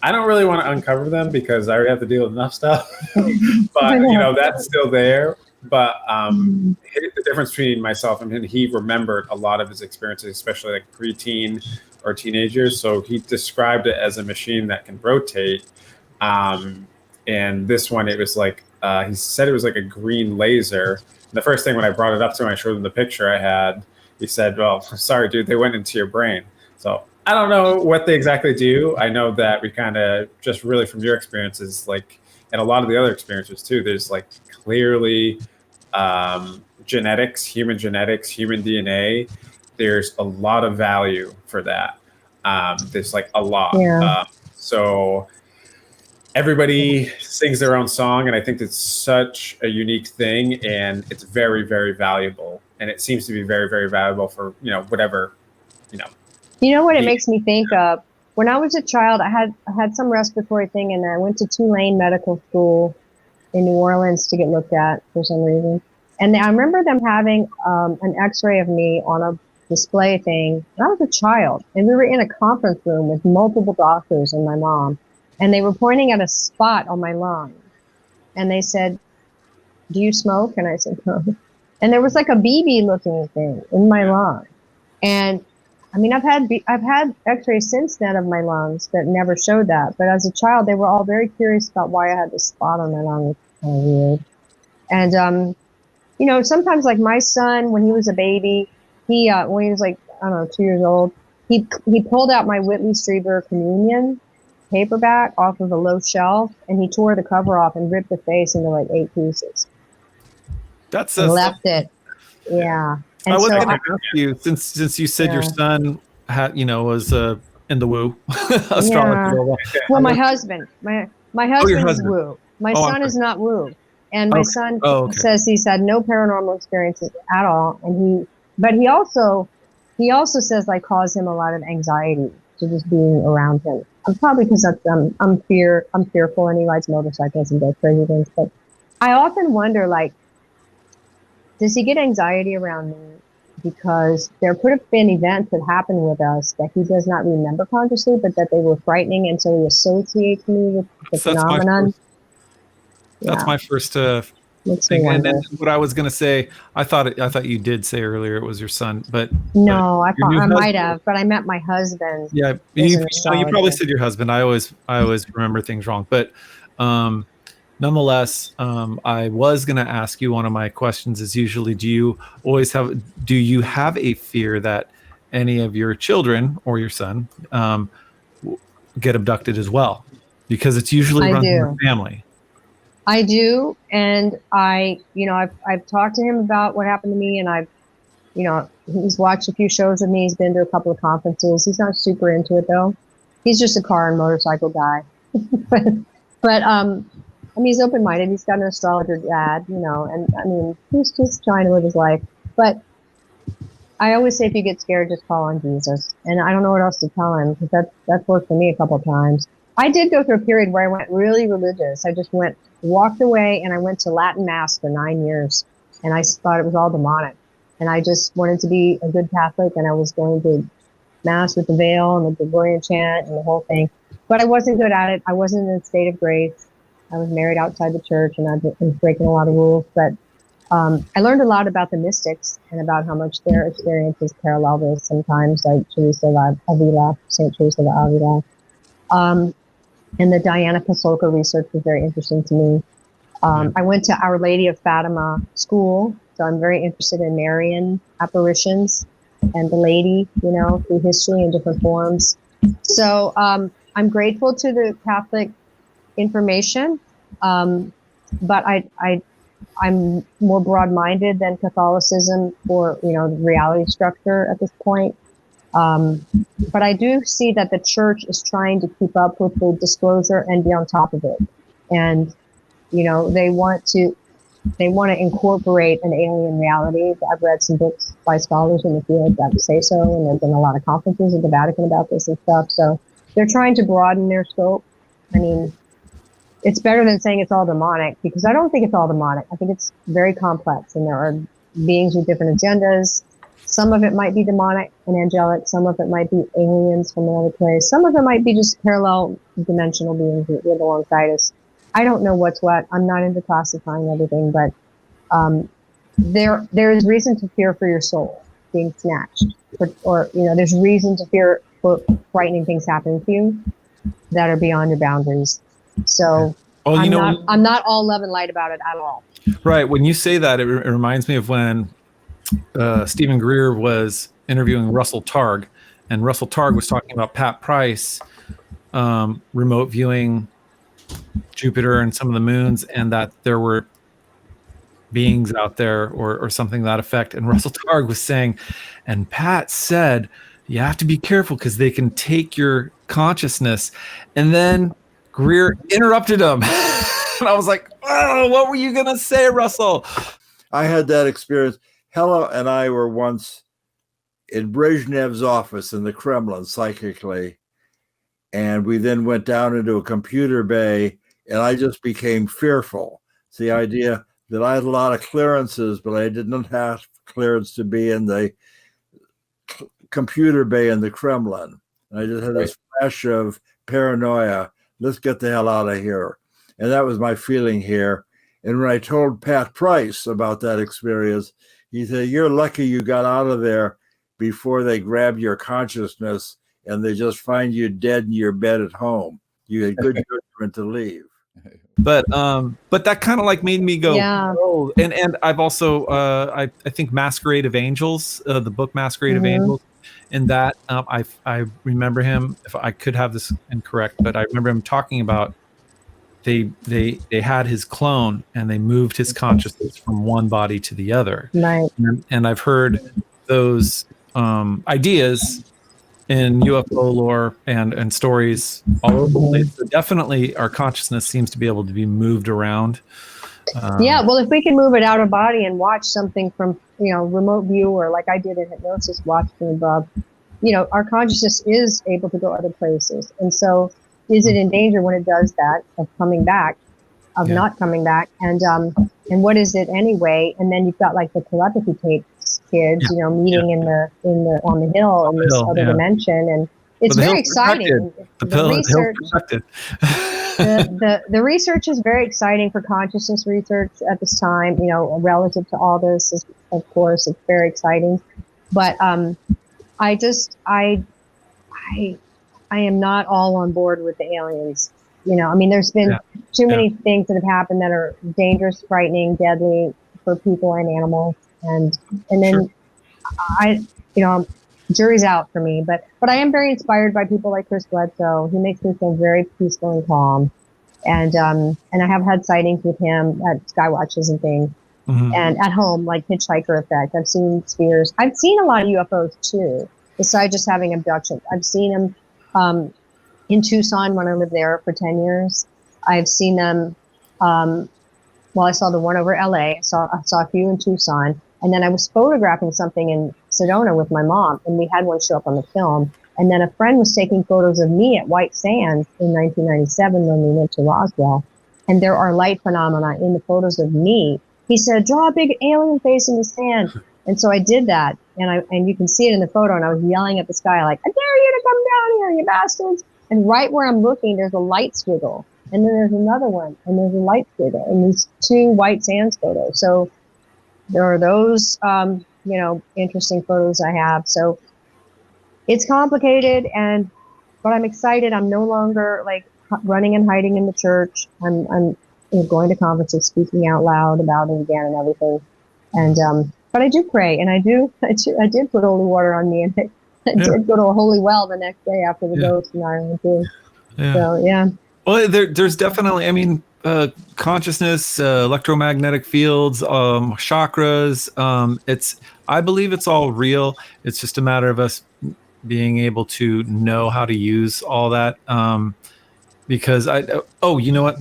I don't really want to uncover them because I already have to deal with enough stuff. But that's still there. But the difference between myself and him, he remembered a lot of his experiences, especially like preteen or teenagers. So he described it as a machine that can rotate. And this one, it was like he said it was like a green laser. The first thing when I brought it up to him, I showed him the picture I had. He said, "Well, sorry, dude, they went into your brain." So I don't know what they exactly do. I know that we kind of just really from your experiences, like, and a lot of the other experiences too, there's like clearly genetics, human DNA. There's a lot of value for that. There's like a lot. Yeah. So everybody sings their own song, and I think it's such a unique thing, and it's very, very valuable. And it seems to be very, very valuable for, whatever, You know what it makes me think of? When I was a child, I had some respiratory thing, and I went to Tulane Medical School in New Orleans to get looked at for some reason. And I remember them having an x-ray of me on a display thing. I was a child, and we were in a conference room with multiple doctors and my mom. And they were pointing at a spot on my lung. And they said, "Do you smoke?" And I said, "No." And there was like a BB looking thing in my lung. And I mean, I've had x-rays since then of my lungs that never showed that. But as a child, they were all very curious about why I had this spot on my lung. It's kind of weird. And, sometimes like my son, when he was a baby, when he was like, I don't know, 2 years old, he pulled out my Whitley Strieber communion paperback off of a low shelf, and he tore the cover off and ripped the face into like 8 pieces. That's left it. Yeah. And I was going to ask you, since you said your son was in the woo astrologer. Yeah. Well, my husband is woo. My son is not woo, and my son says he's had no paranormal experiences at all, and he also says I cause him a lot of anxiety to just being around him. Probably because I'm fearful, and he rides motorcycles and does crazy things. But I often wonder, like, does he get anxiety around me because there could have been events that happened with us that he does not remember consciously, but that they were frightening, and so he associates me with the phenomenon? That's my first thing. And then what I was going to say, I thought you did say earlier it was your son, but no, I might have, but I meant my husband. Yeah, you probably said your husband. I always remember things wrong, but nonetheless, I was going to ask you, one of my questions is usually, do you have a fear that any of your children or your son get abducted as well? Because it's usually run in the family. I do, and I've talked to him about what happened to me, and he's watched a few shows with me. He's been to a couple of conferences. He's not super into it though. He's just a car and motorcycle guy. but I mean, he's open-minded. He's got an astrologer dad, and I mean, he's just trying to live his life. But I always say, if you get scared, just call on Jesus. And I don't know what else to tell him, because that's worked for me a couple of times. I did go through a period where I went really religious. I just walked away, and I went to Latin Mass for 9 years, and I thought it was all demonic. And I just wanted to be a good Catholic, and I was going to Mass with the veil and the Gregorian chant and the whole thing. But I wasn't good at it. I wasn't in a state of grace. I was married outside the church, and I was breaking a lot of rules. But I learned a lot about the mystics and about how much their experiences parallel this sometimes, like St. Teresa of Avila. And the Diana Pasulka research was very interesting to me. I went to Our Lady of Fatima school, so I'm very interested in Marian apparitions and the lady, through history in different forms. So I'm grateful to the Catholic information, but I'm more broad-minded than Catholicism for, the reality structure at this point. But I do see that the church is trying to keep up with the disclosure and be on top of it. And, they want to incorporate an alien reality. I've read some books by scholars in the field that say so, and there's been a lot of conferences at the Vatican about this and stuff. So they're trying to broaden their scope. I mean, it's better than saying it's all demonic, because I don't think it's all demonic. I think it's very complex, and there are beings with different agendas. Some of it might be demonic and angelic. Some of it might be aliens from another place. Some of it might be just parallel dimensional beings that live alongside us. I don't know what's what. I'm not into classifying everything, but there is reason to fear for your soul being snatched, or there's reason to fear for frightening things happening to you that are beyond your boundaries. So I'm not all love and light about it at all. Right. When you say that, it reminds me of when Stephen Greer was interviewing Russel Targ, and Russel Targ was talking about Pat Price remote viewing Jupiter and some of the moons, and that there were beings out there or something to that effect. And Russel Targ was saying, and Pat said, you have to be careful because they can take your consciousness. And then Greer interrupted him. And I was like, oh, what were you going to say, Russell? I had that experience. Hella and I were once in Brezhnev's office in the Kremlin psychically, and we then went down into a computer bay, and I just became fearful. It's the idea that I had a lot of clearances, but I did not have clearance to be in the computer bay in the Kremlin. And I just had this flash of paranoia. Let's get the hell out of here. And that was my feeling here. And when I told Pat Price about that experience, he said, you're lucky you got out of there before they grab your consciousness and they just find you dead in your bed at home. You had good judgment to leave. But that kind of like made me go, yeah. Oh. And I've also I think Masquerade of Angels, the book Masquerade of Angels, in that I remember him, if I could have this incorrect, but I remember him talking about they had his clone and they moved his consciousness from one body to the other. Right. And I've heard those ideas in UFO lore and stories all over the place. So definitely our consciousness seems to be able to be moved around. Yeah, well, if we can move it out of body and watch something from, remote view, or like I did in hypnosis, watch from above, our consciousness is able to go other places. And so is it in danger when it does that, of coming back, of not coming back? And what is it anyway? And then you've got like the telepathy tapes kids, meeting in the on the hill in this other dimension, and it's very exciting. The research is very exciting for consciousness research at this time. Relative to all this, of course, it's very exciting. But I am not all on board with the aliens. There's been too many things that have happened that are dangerous, frightening, deadly for people and animals. And then jury's out for me, but I am very inspired by people like Chris Bledsoe. He makes me feel very peaceful and calm. And I have had sightings with him at skywatches and things. And at home, like Hitchhiker Effect. I've seen spheres. I've seen a lot of UFOs too, besides just having abductions. I've seen them in Tucson when I lived there for 10 years. I've seen them, I saw the one over LA. I saw a few in Tucson. And then I was photographing something in Sedona with my mom, and we had one show up on the film. And then a friend was taking photos of me at White Sands in 1997 when we went to Roswell. And there are light phenomena in the photos of me. He said, draw a big alien face in the sand. And so I did that. And you can see it in the photo. And I was yelling at the sky, like, I dare you to come down here, you bastards. And right where I'm looking, there's a light squiggle. And then there's another one. And there's a light squiggle. And these two White Sands photos. So there are those, interesting photos I have. So it's complicated, but I'm excited. I'm no longer running and hiding in the church. I'm going to conferences, speaking out loud about it again and everything. And but I do pray, and I did put holy water on me, and I did go to a holy well the next day after the ghost in Ireland too. Yeah. So yeah. Well, there's definitely, I mean, consciousness, electromagnetic fields, chakras. I believe it's all real. It's just a matter of us being able to know how to use all that. Because you know what?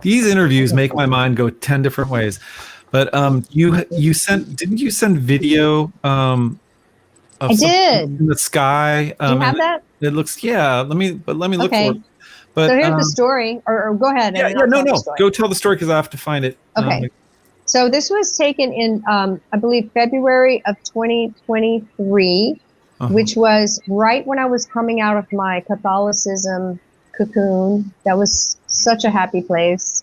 These interviews make my mind go 10 different ways. But didn't you send video? I did. In the sky. Do you have that? It looks, let me look for it. But so here's the story, or go ahead. No. Go tell the story because I have to find it. Okay. So this was taken in, I believe, February of 2023, which was right when I was coming out of my Catholicism cocoon. That was such a happy place.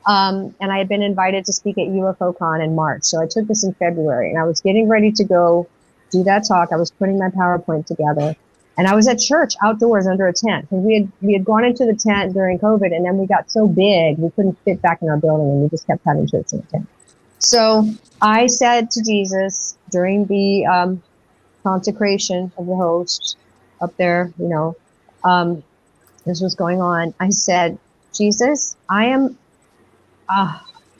And I had been invited to speak at UFOCon in March. So I took this in February, and I was getting ready to go do that talk. I was putting my PowerPoint together, and I was at church outdoors under a tent, because we had gone into the tent during COVID, and then we got so big we couldn't fit back in our building, and we just kept having church in the tent. So I said to Jesus during the consecration of the host up there, this was going on. I said, Jesus, I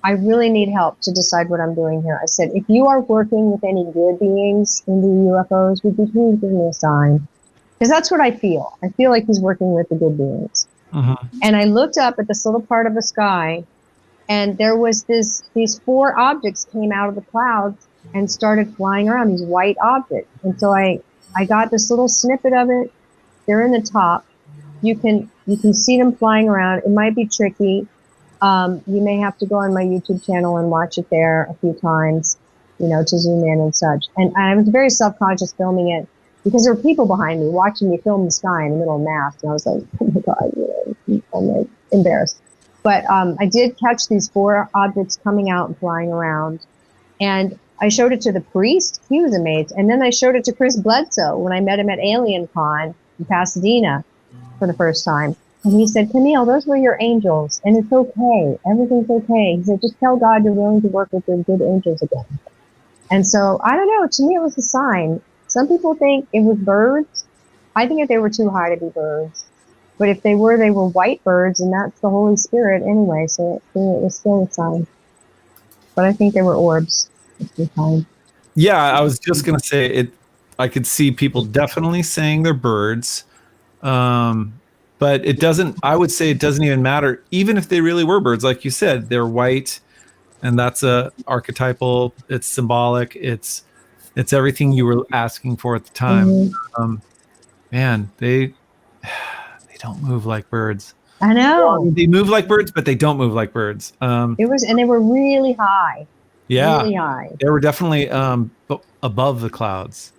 really need help to decide what I'm doing here. I said, if you are working with any good beings in the UFOs, would you please give me a sign? Because that's what I feel. I feel like he's working with the good beings. And I looked up at this little part of the sky, and there was these 4 objects came out of the clouds and started flying around, these white objects. And so I got this little snippet of it. They're in the top. You can see them flying around. It might be tricky. You may have to go on my YouTube channel and watch it there a few times, to zoom in and such. And I was very self-conscious filming it because there were people behind me watching me film the sky in the middle of mass. And I was like, oh my God, I'm like embarrassed. But I did catch these 4 objects coming out and flying around. And I showed it to the priest. He was amazed. And then I showed it to Chris Bledsoe when I met him at Alien Con in Pasadena for the first time. And he said, Camille, those were your angels, and it's okay. Everything's okay. He said, just tell God you're willing to work with your good angels again. And so, I don't know, to me it was a sign. Some people think it was birds. I think that they were too high to be birds. But if they were white birds, and that's the Holy Spirit anyway, so it was still a sign. But I think they were orbs at the time. Yeah, I was just going to say it. I could see people definitely saying they're birds. But it doesn't, I would say it doesn't even matter. Even if they really were birds, like you said, they're white, and that's archetypal, it's symbolic, it's everything you were asking for at the time. Man, they don't move like birds. I know. They move like birds, but they don't move like birds. And they were really high. Yeah. Really high. They were definitely above the clouds.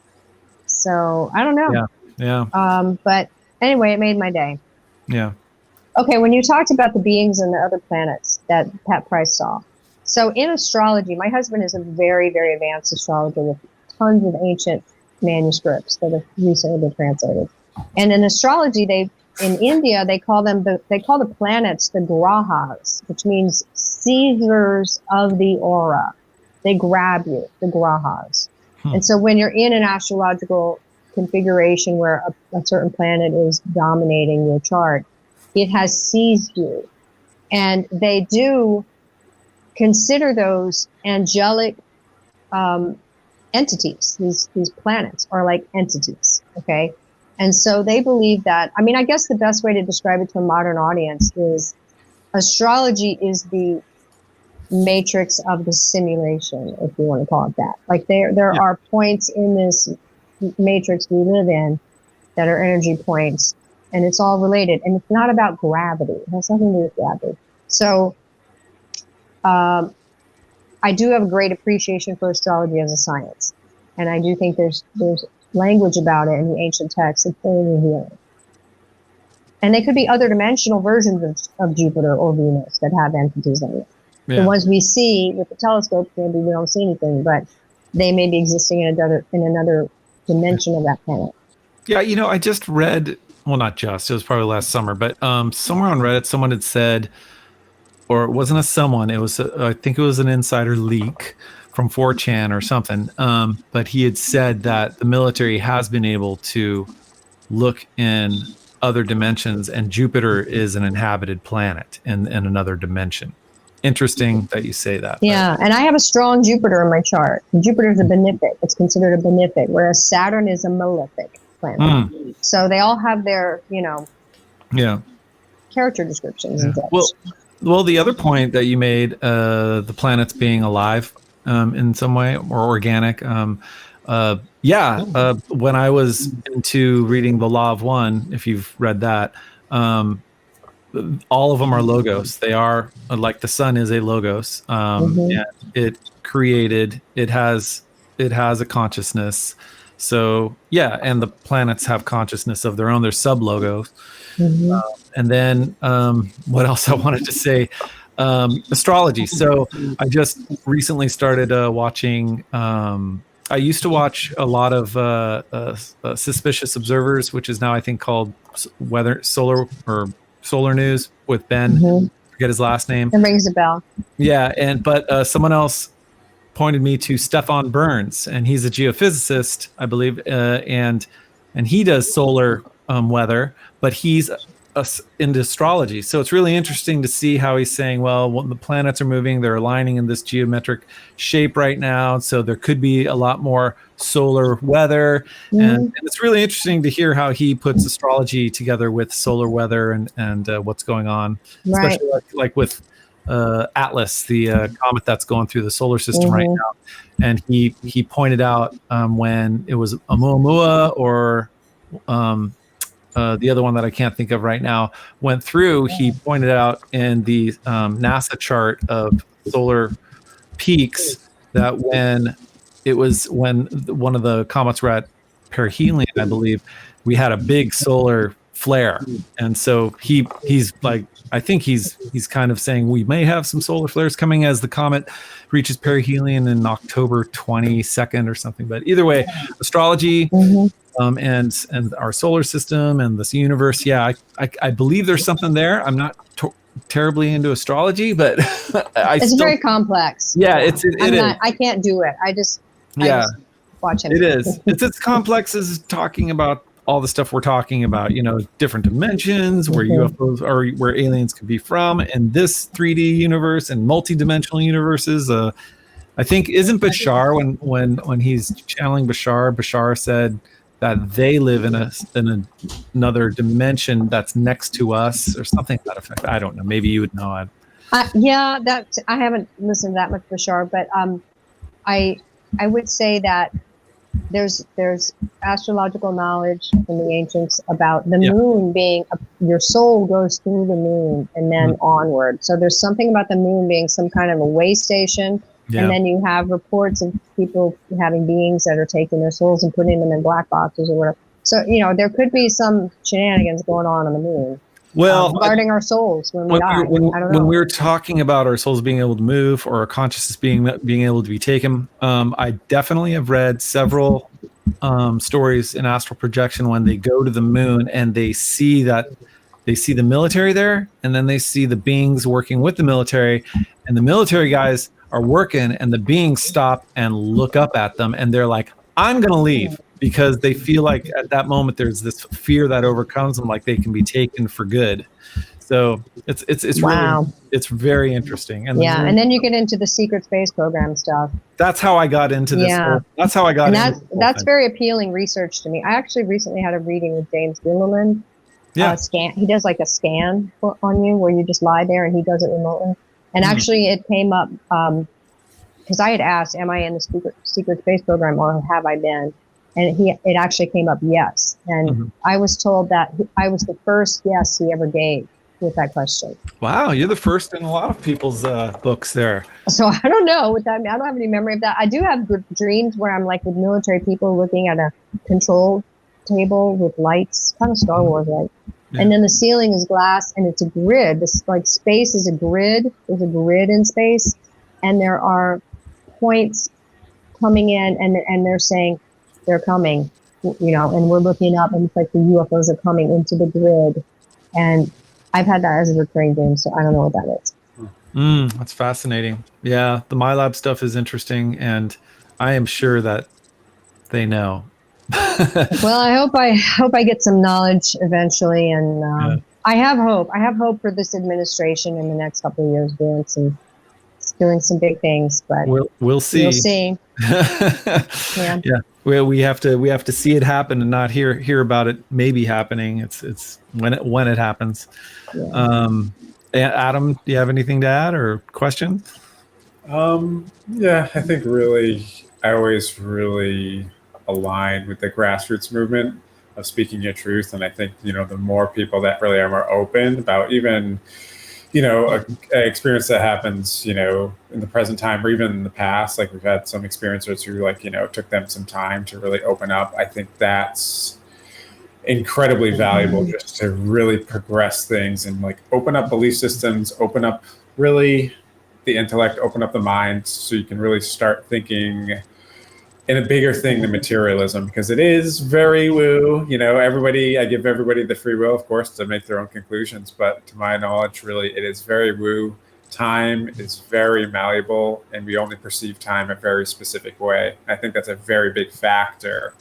So, I don't know. Yeah. But anyway, it made my day. Yeah. Okay, when you talked about the beings and the other planets that Pat Price saw. So in astrology, my husband is a very, very advanced astrologer with tons of ancient manuscripts that have recently been translated. And in astrology, in India, they call the planets the grahas, which means seizers of the aura. They grab you, the grahas. And so when you're in an astrological configuration where a certain planet is dominating your chart, it has seized you. And they do consider those angelic entities. These planets are like entities, okay? And so they believe that, I guess the best way to describe it to a modern audience is astrology is the matrix of the simulation, if you want to call it that. Like there are points in this matrix we live in that are energy points, and it's all related, and it's not about gravity. It has nothing to do with gravity. So I do have a great appreciation for astrology as a science, and I do think there's language about it in the ancient texts that's very revealing. And they could be other dimensional versions of Jupiter or Venus that have entities in it. Yeah. The ones we see with the telescope, maybe we don't see anything, but they may be existing in another dimension of that planet. Yeah, I just read well, not just, it was probably last summer, but somewhere on Reddit, someone had said, or it wasn't a someone, it was, I think it was an insider leak from 4chan or something. But he had said that the military has been able to look in other dimensions, and Jupiter is an inhabited planet in another dimension. Interesting that you say that. Yeah, and I have a strong Jupiter in my chart. Jupiter is a benefic. It's considered a benefic, whereas Saturn is a malefic planet. So they all have their, character descriptions. And such. Well, the other point that you made, the planets being alive in some way or organic. When I was into reading The Law of One, if you've read that, all of them are logos. They are like the sun is a logos. And it has a consciousness. So and the planets have consciousness of their own. They're sub-logos. And then what else I wanted to say? Astrology. So I just recently started watching. I used to watch a lot of Suspicious Observers, which is now I think called Solar News with Ben. Forget his last name. It rings a bell. Yeah, but someone else pointed me to Stefan Burns, and he's a geophysicist, I believe, and he does solar weather, but he's into astrology. So it's really interesting to see how he's saying, well, when the planets are moving, they're aligning in this geometric shape right now, so there could be a lot more solar weather. And it's really interesting to hear how he puts astrology together with solar weather and what's going on, especially like with Atlas, the comet that's going through the solar system right now. And he pointed out when it was Oumuamua or the other one that I can't think of right now went through, he pointed out in the NASA chart of solar peaks that when one of the comets were at perihelion, I believe, we had a big solar flare. And so he's like, I think he's kind of saying we may have some solar flares coming as the comet reaches perihelion in October 22nd or something. But either way, astrology and our solar system and this universe. Yeah, I believe there's something there. I'm not terribly into astrology, but it's very complex. Yeah, it is. I can't do it. I just watch it. It is. It's as complex as talking about all the stuff we're talking about, different dimensions where UFOs or where aliens could be from, and this 3D universe and multi-dimensional universes. I think isn't Bashar when he's channeling Bashar said that they live in another dimension that's next to us or something to that effect. I don't know. Maybe you would know. I haven't listened to that much Bashar, but I would say that there's astrological knowledge from the ancients about the moon being your soul goes through the moon and then onward. So there's something about the moon being some kind of a way station. And then you have reports of people having beings that are taking their souls and putting them in black boxes or whatever. So, there could be some shenanigans going on the moon. Well, guarding our souls when we die. I don't know. When we're talking about our souls being able to move or our consciousness being able to be taken, I definitely have read several stories in astral projection when they go to the moon and they see the military there, and then they see the beings working with the military, and the military guys are working, and the beings stop and look up at them, and they're like, I'm going to leave, because they feel like at that moment there's this fear that overcomes them, like they can be taken for good. So it's really, it's very interesting. And and then you get into the secret space program stuff. That's how I got into this. That's how I got into this. That's very appealing research to me. I actually recently had a reading with James Gilliland. He does like a scan on you where you just lie there and he does it remotely. And actually it came up because I had asked, am I in the secret space program or have I been? And it actually came up yes. And I was told that I was the first yes he ever gave with that question. Wow, you're the first in a lot of people's books there. So I don't know what that means. I don't have any memory of that. I do have good dreams where I'm like with military people looking at a control table with lights, kind of Star Wars, right? Yeah. And then the ceiling is glass and it's a grid. This like space is a grid. There's a grid in space, and there are points coming in, and they're saying they're coming. and we're looking up and it's like the UFOs are coming into the grid. And I've had that as a recurring dream, so I don't know what that is. That's fascinating. Yeah, the MILAB stuff is interesting, and I am sure that they know. Well, I hope I get some knowledge eventually, and I have hope. I have hope for this administration in the next couple of years doing some big things. But we'll see. We'll see. Yeah. We have to see it happen and not hear about it maybe happening. It's when it happens. Yeah. Adam, do you have anything to add or questions? Yeah, I think really I always really align with the grassroots movement of speaking your truth, and I think the more people that really are more open about even an experience that happens in the present time or even in the past, like we've had some experiencers who took them some time to really open up. I think that's incredibly valuable just to really progress things and like open up belief systems, open up really the intellect, open up the mind, so you can really start thinking in a bigger thing than materialism, because it is very woo. I give everybody the free will, of course, to make their own conclusions, but to my knowledge, really, it is very woo. Time is very malleable, and we only perceive time a very specific way. I think that's a very big factor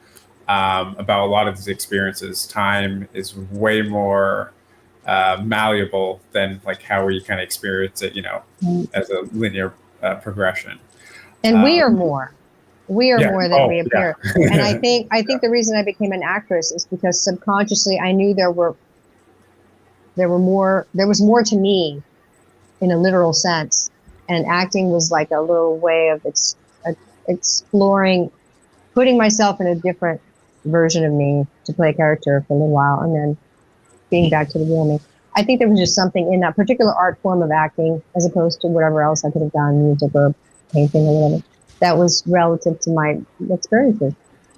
about a lot of these experiences. Time is way more malleable than like how we kind of experience it, as a linear progression. And we are more. We are more than we appear. Yeah. And I think the reason I became an actress is because subconsciously I knew there was more to me in a literal sense. And acting was like a little way of exploring, putting myself in a different version of me to play a character for a little while and then being back to the real me. I think there was just something in that particular art form of acting, as opposed to whatever else I could have done, music or painting or whatever, that was relative to my experiences.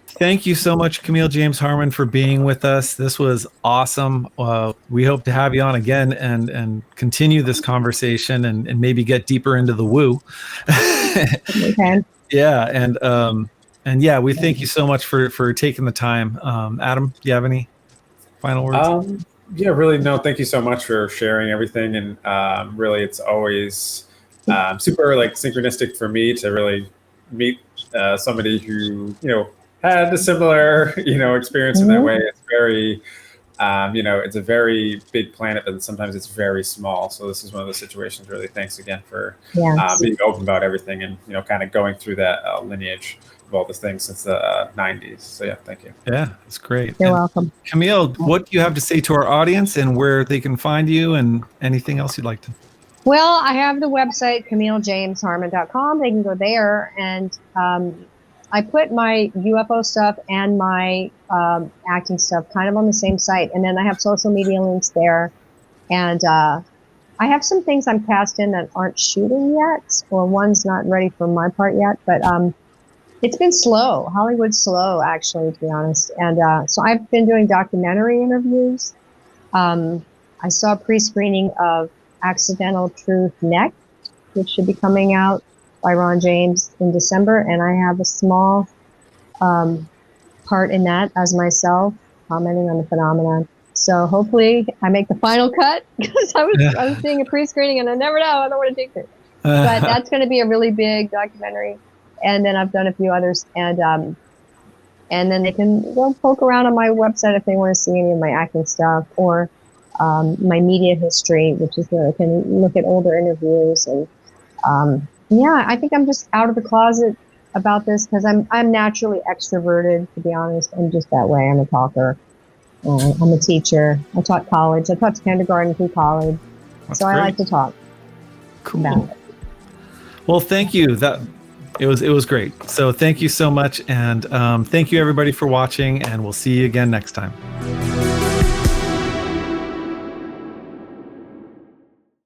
Thank you so much, Camille James Harman, for being with us. This was awesome. We hope to have you on again and continue this conversation and maybe get deeper into the woo. Okay. Yeah, and yeah, we thank you so much for taking the time. Adam, do you have any final words? Yeah, really, no, thank you so much for sharing everything. And really, it's always super like synchronistic for me to really meet somebody who, had a similar, experience in that way. It's very, it's a very big planet, but sometimes it's very small. So this is one of those situations. Really, thanks again for being open about everything and, kind of going through that lineage of all the things since the 90s. So yeah, thank you. Yeah, it's great. You're welcome. Camille, what do you have to say to our audience and where they can find you and anything else you'd like to? Well, I have the website, CamilleJamesHarman.com. They can go there. And I put my UFO stuff and my acting stuff kind of on the same site. And then I have social media links there. And I have some things I'm cast in that aren't shooting yet, or one's not ready for my part yet. But it's been slow. Hollywood's slow, actually, to be honest. And so I've been doing documentary interviews. I saw a pre-screening of Accidental Truth Next, which should be coming out by Ron James in December, and I have a small part in that as myself, commenting on the phenomenon. So hopefully I make the final cut, because I was seeing a pre-screening and I never know. I don't want to take it. But that's going to be a really big documentary. And then I've done a few others, and then they can go poke around on my website if they want to see any of my acting stuff, or my media history, which is where I can look at older interviews. And I think I'm just out of the closet about this because I'm naturally extroverted, to be honest. I'm just that way. I'm a talker. I'm a teacher. I taught college. I taught kindergarten through college. That's so great. I like to talk about it. Well, thank you. It was great. So thank you so much. And thank you everybody for watching, and we'll see you again next time.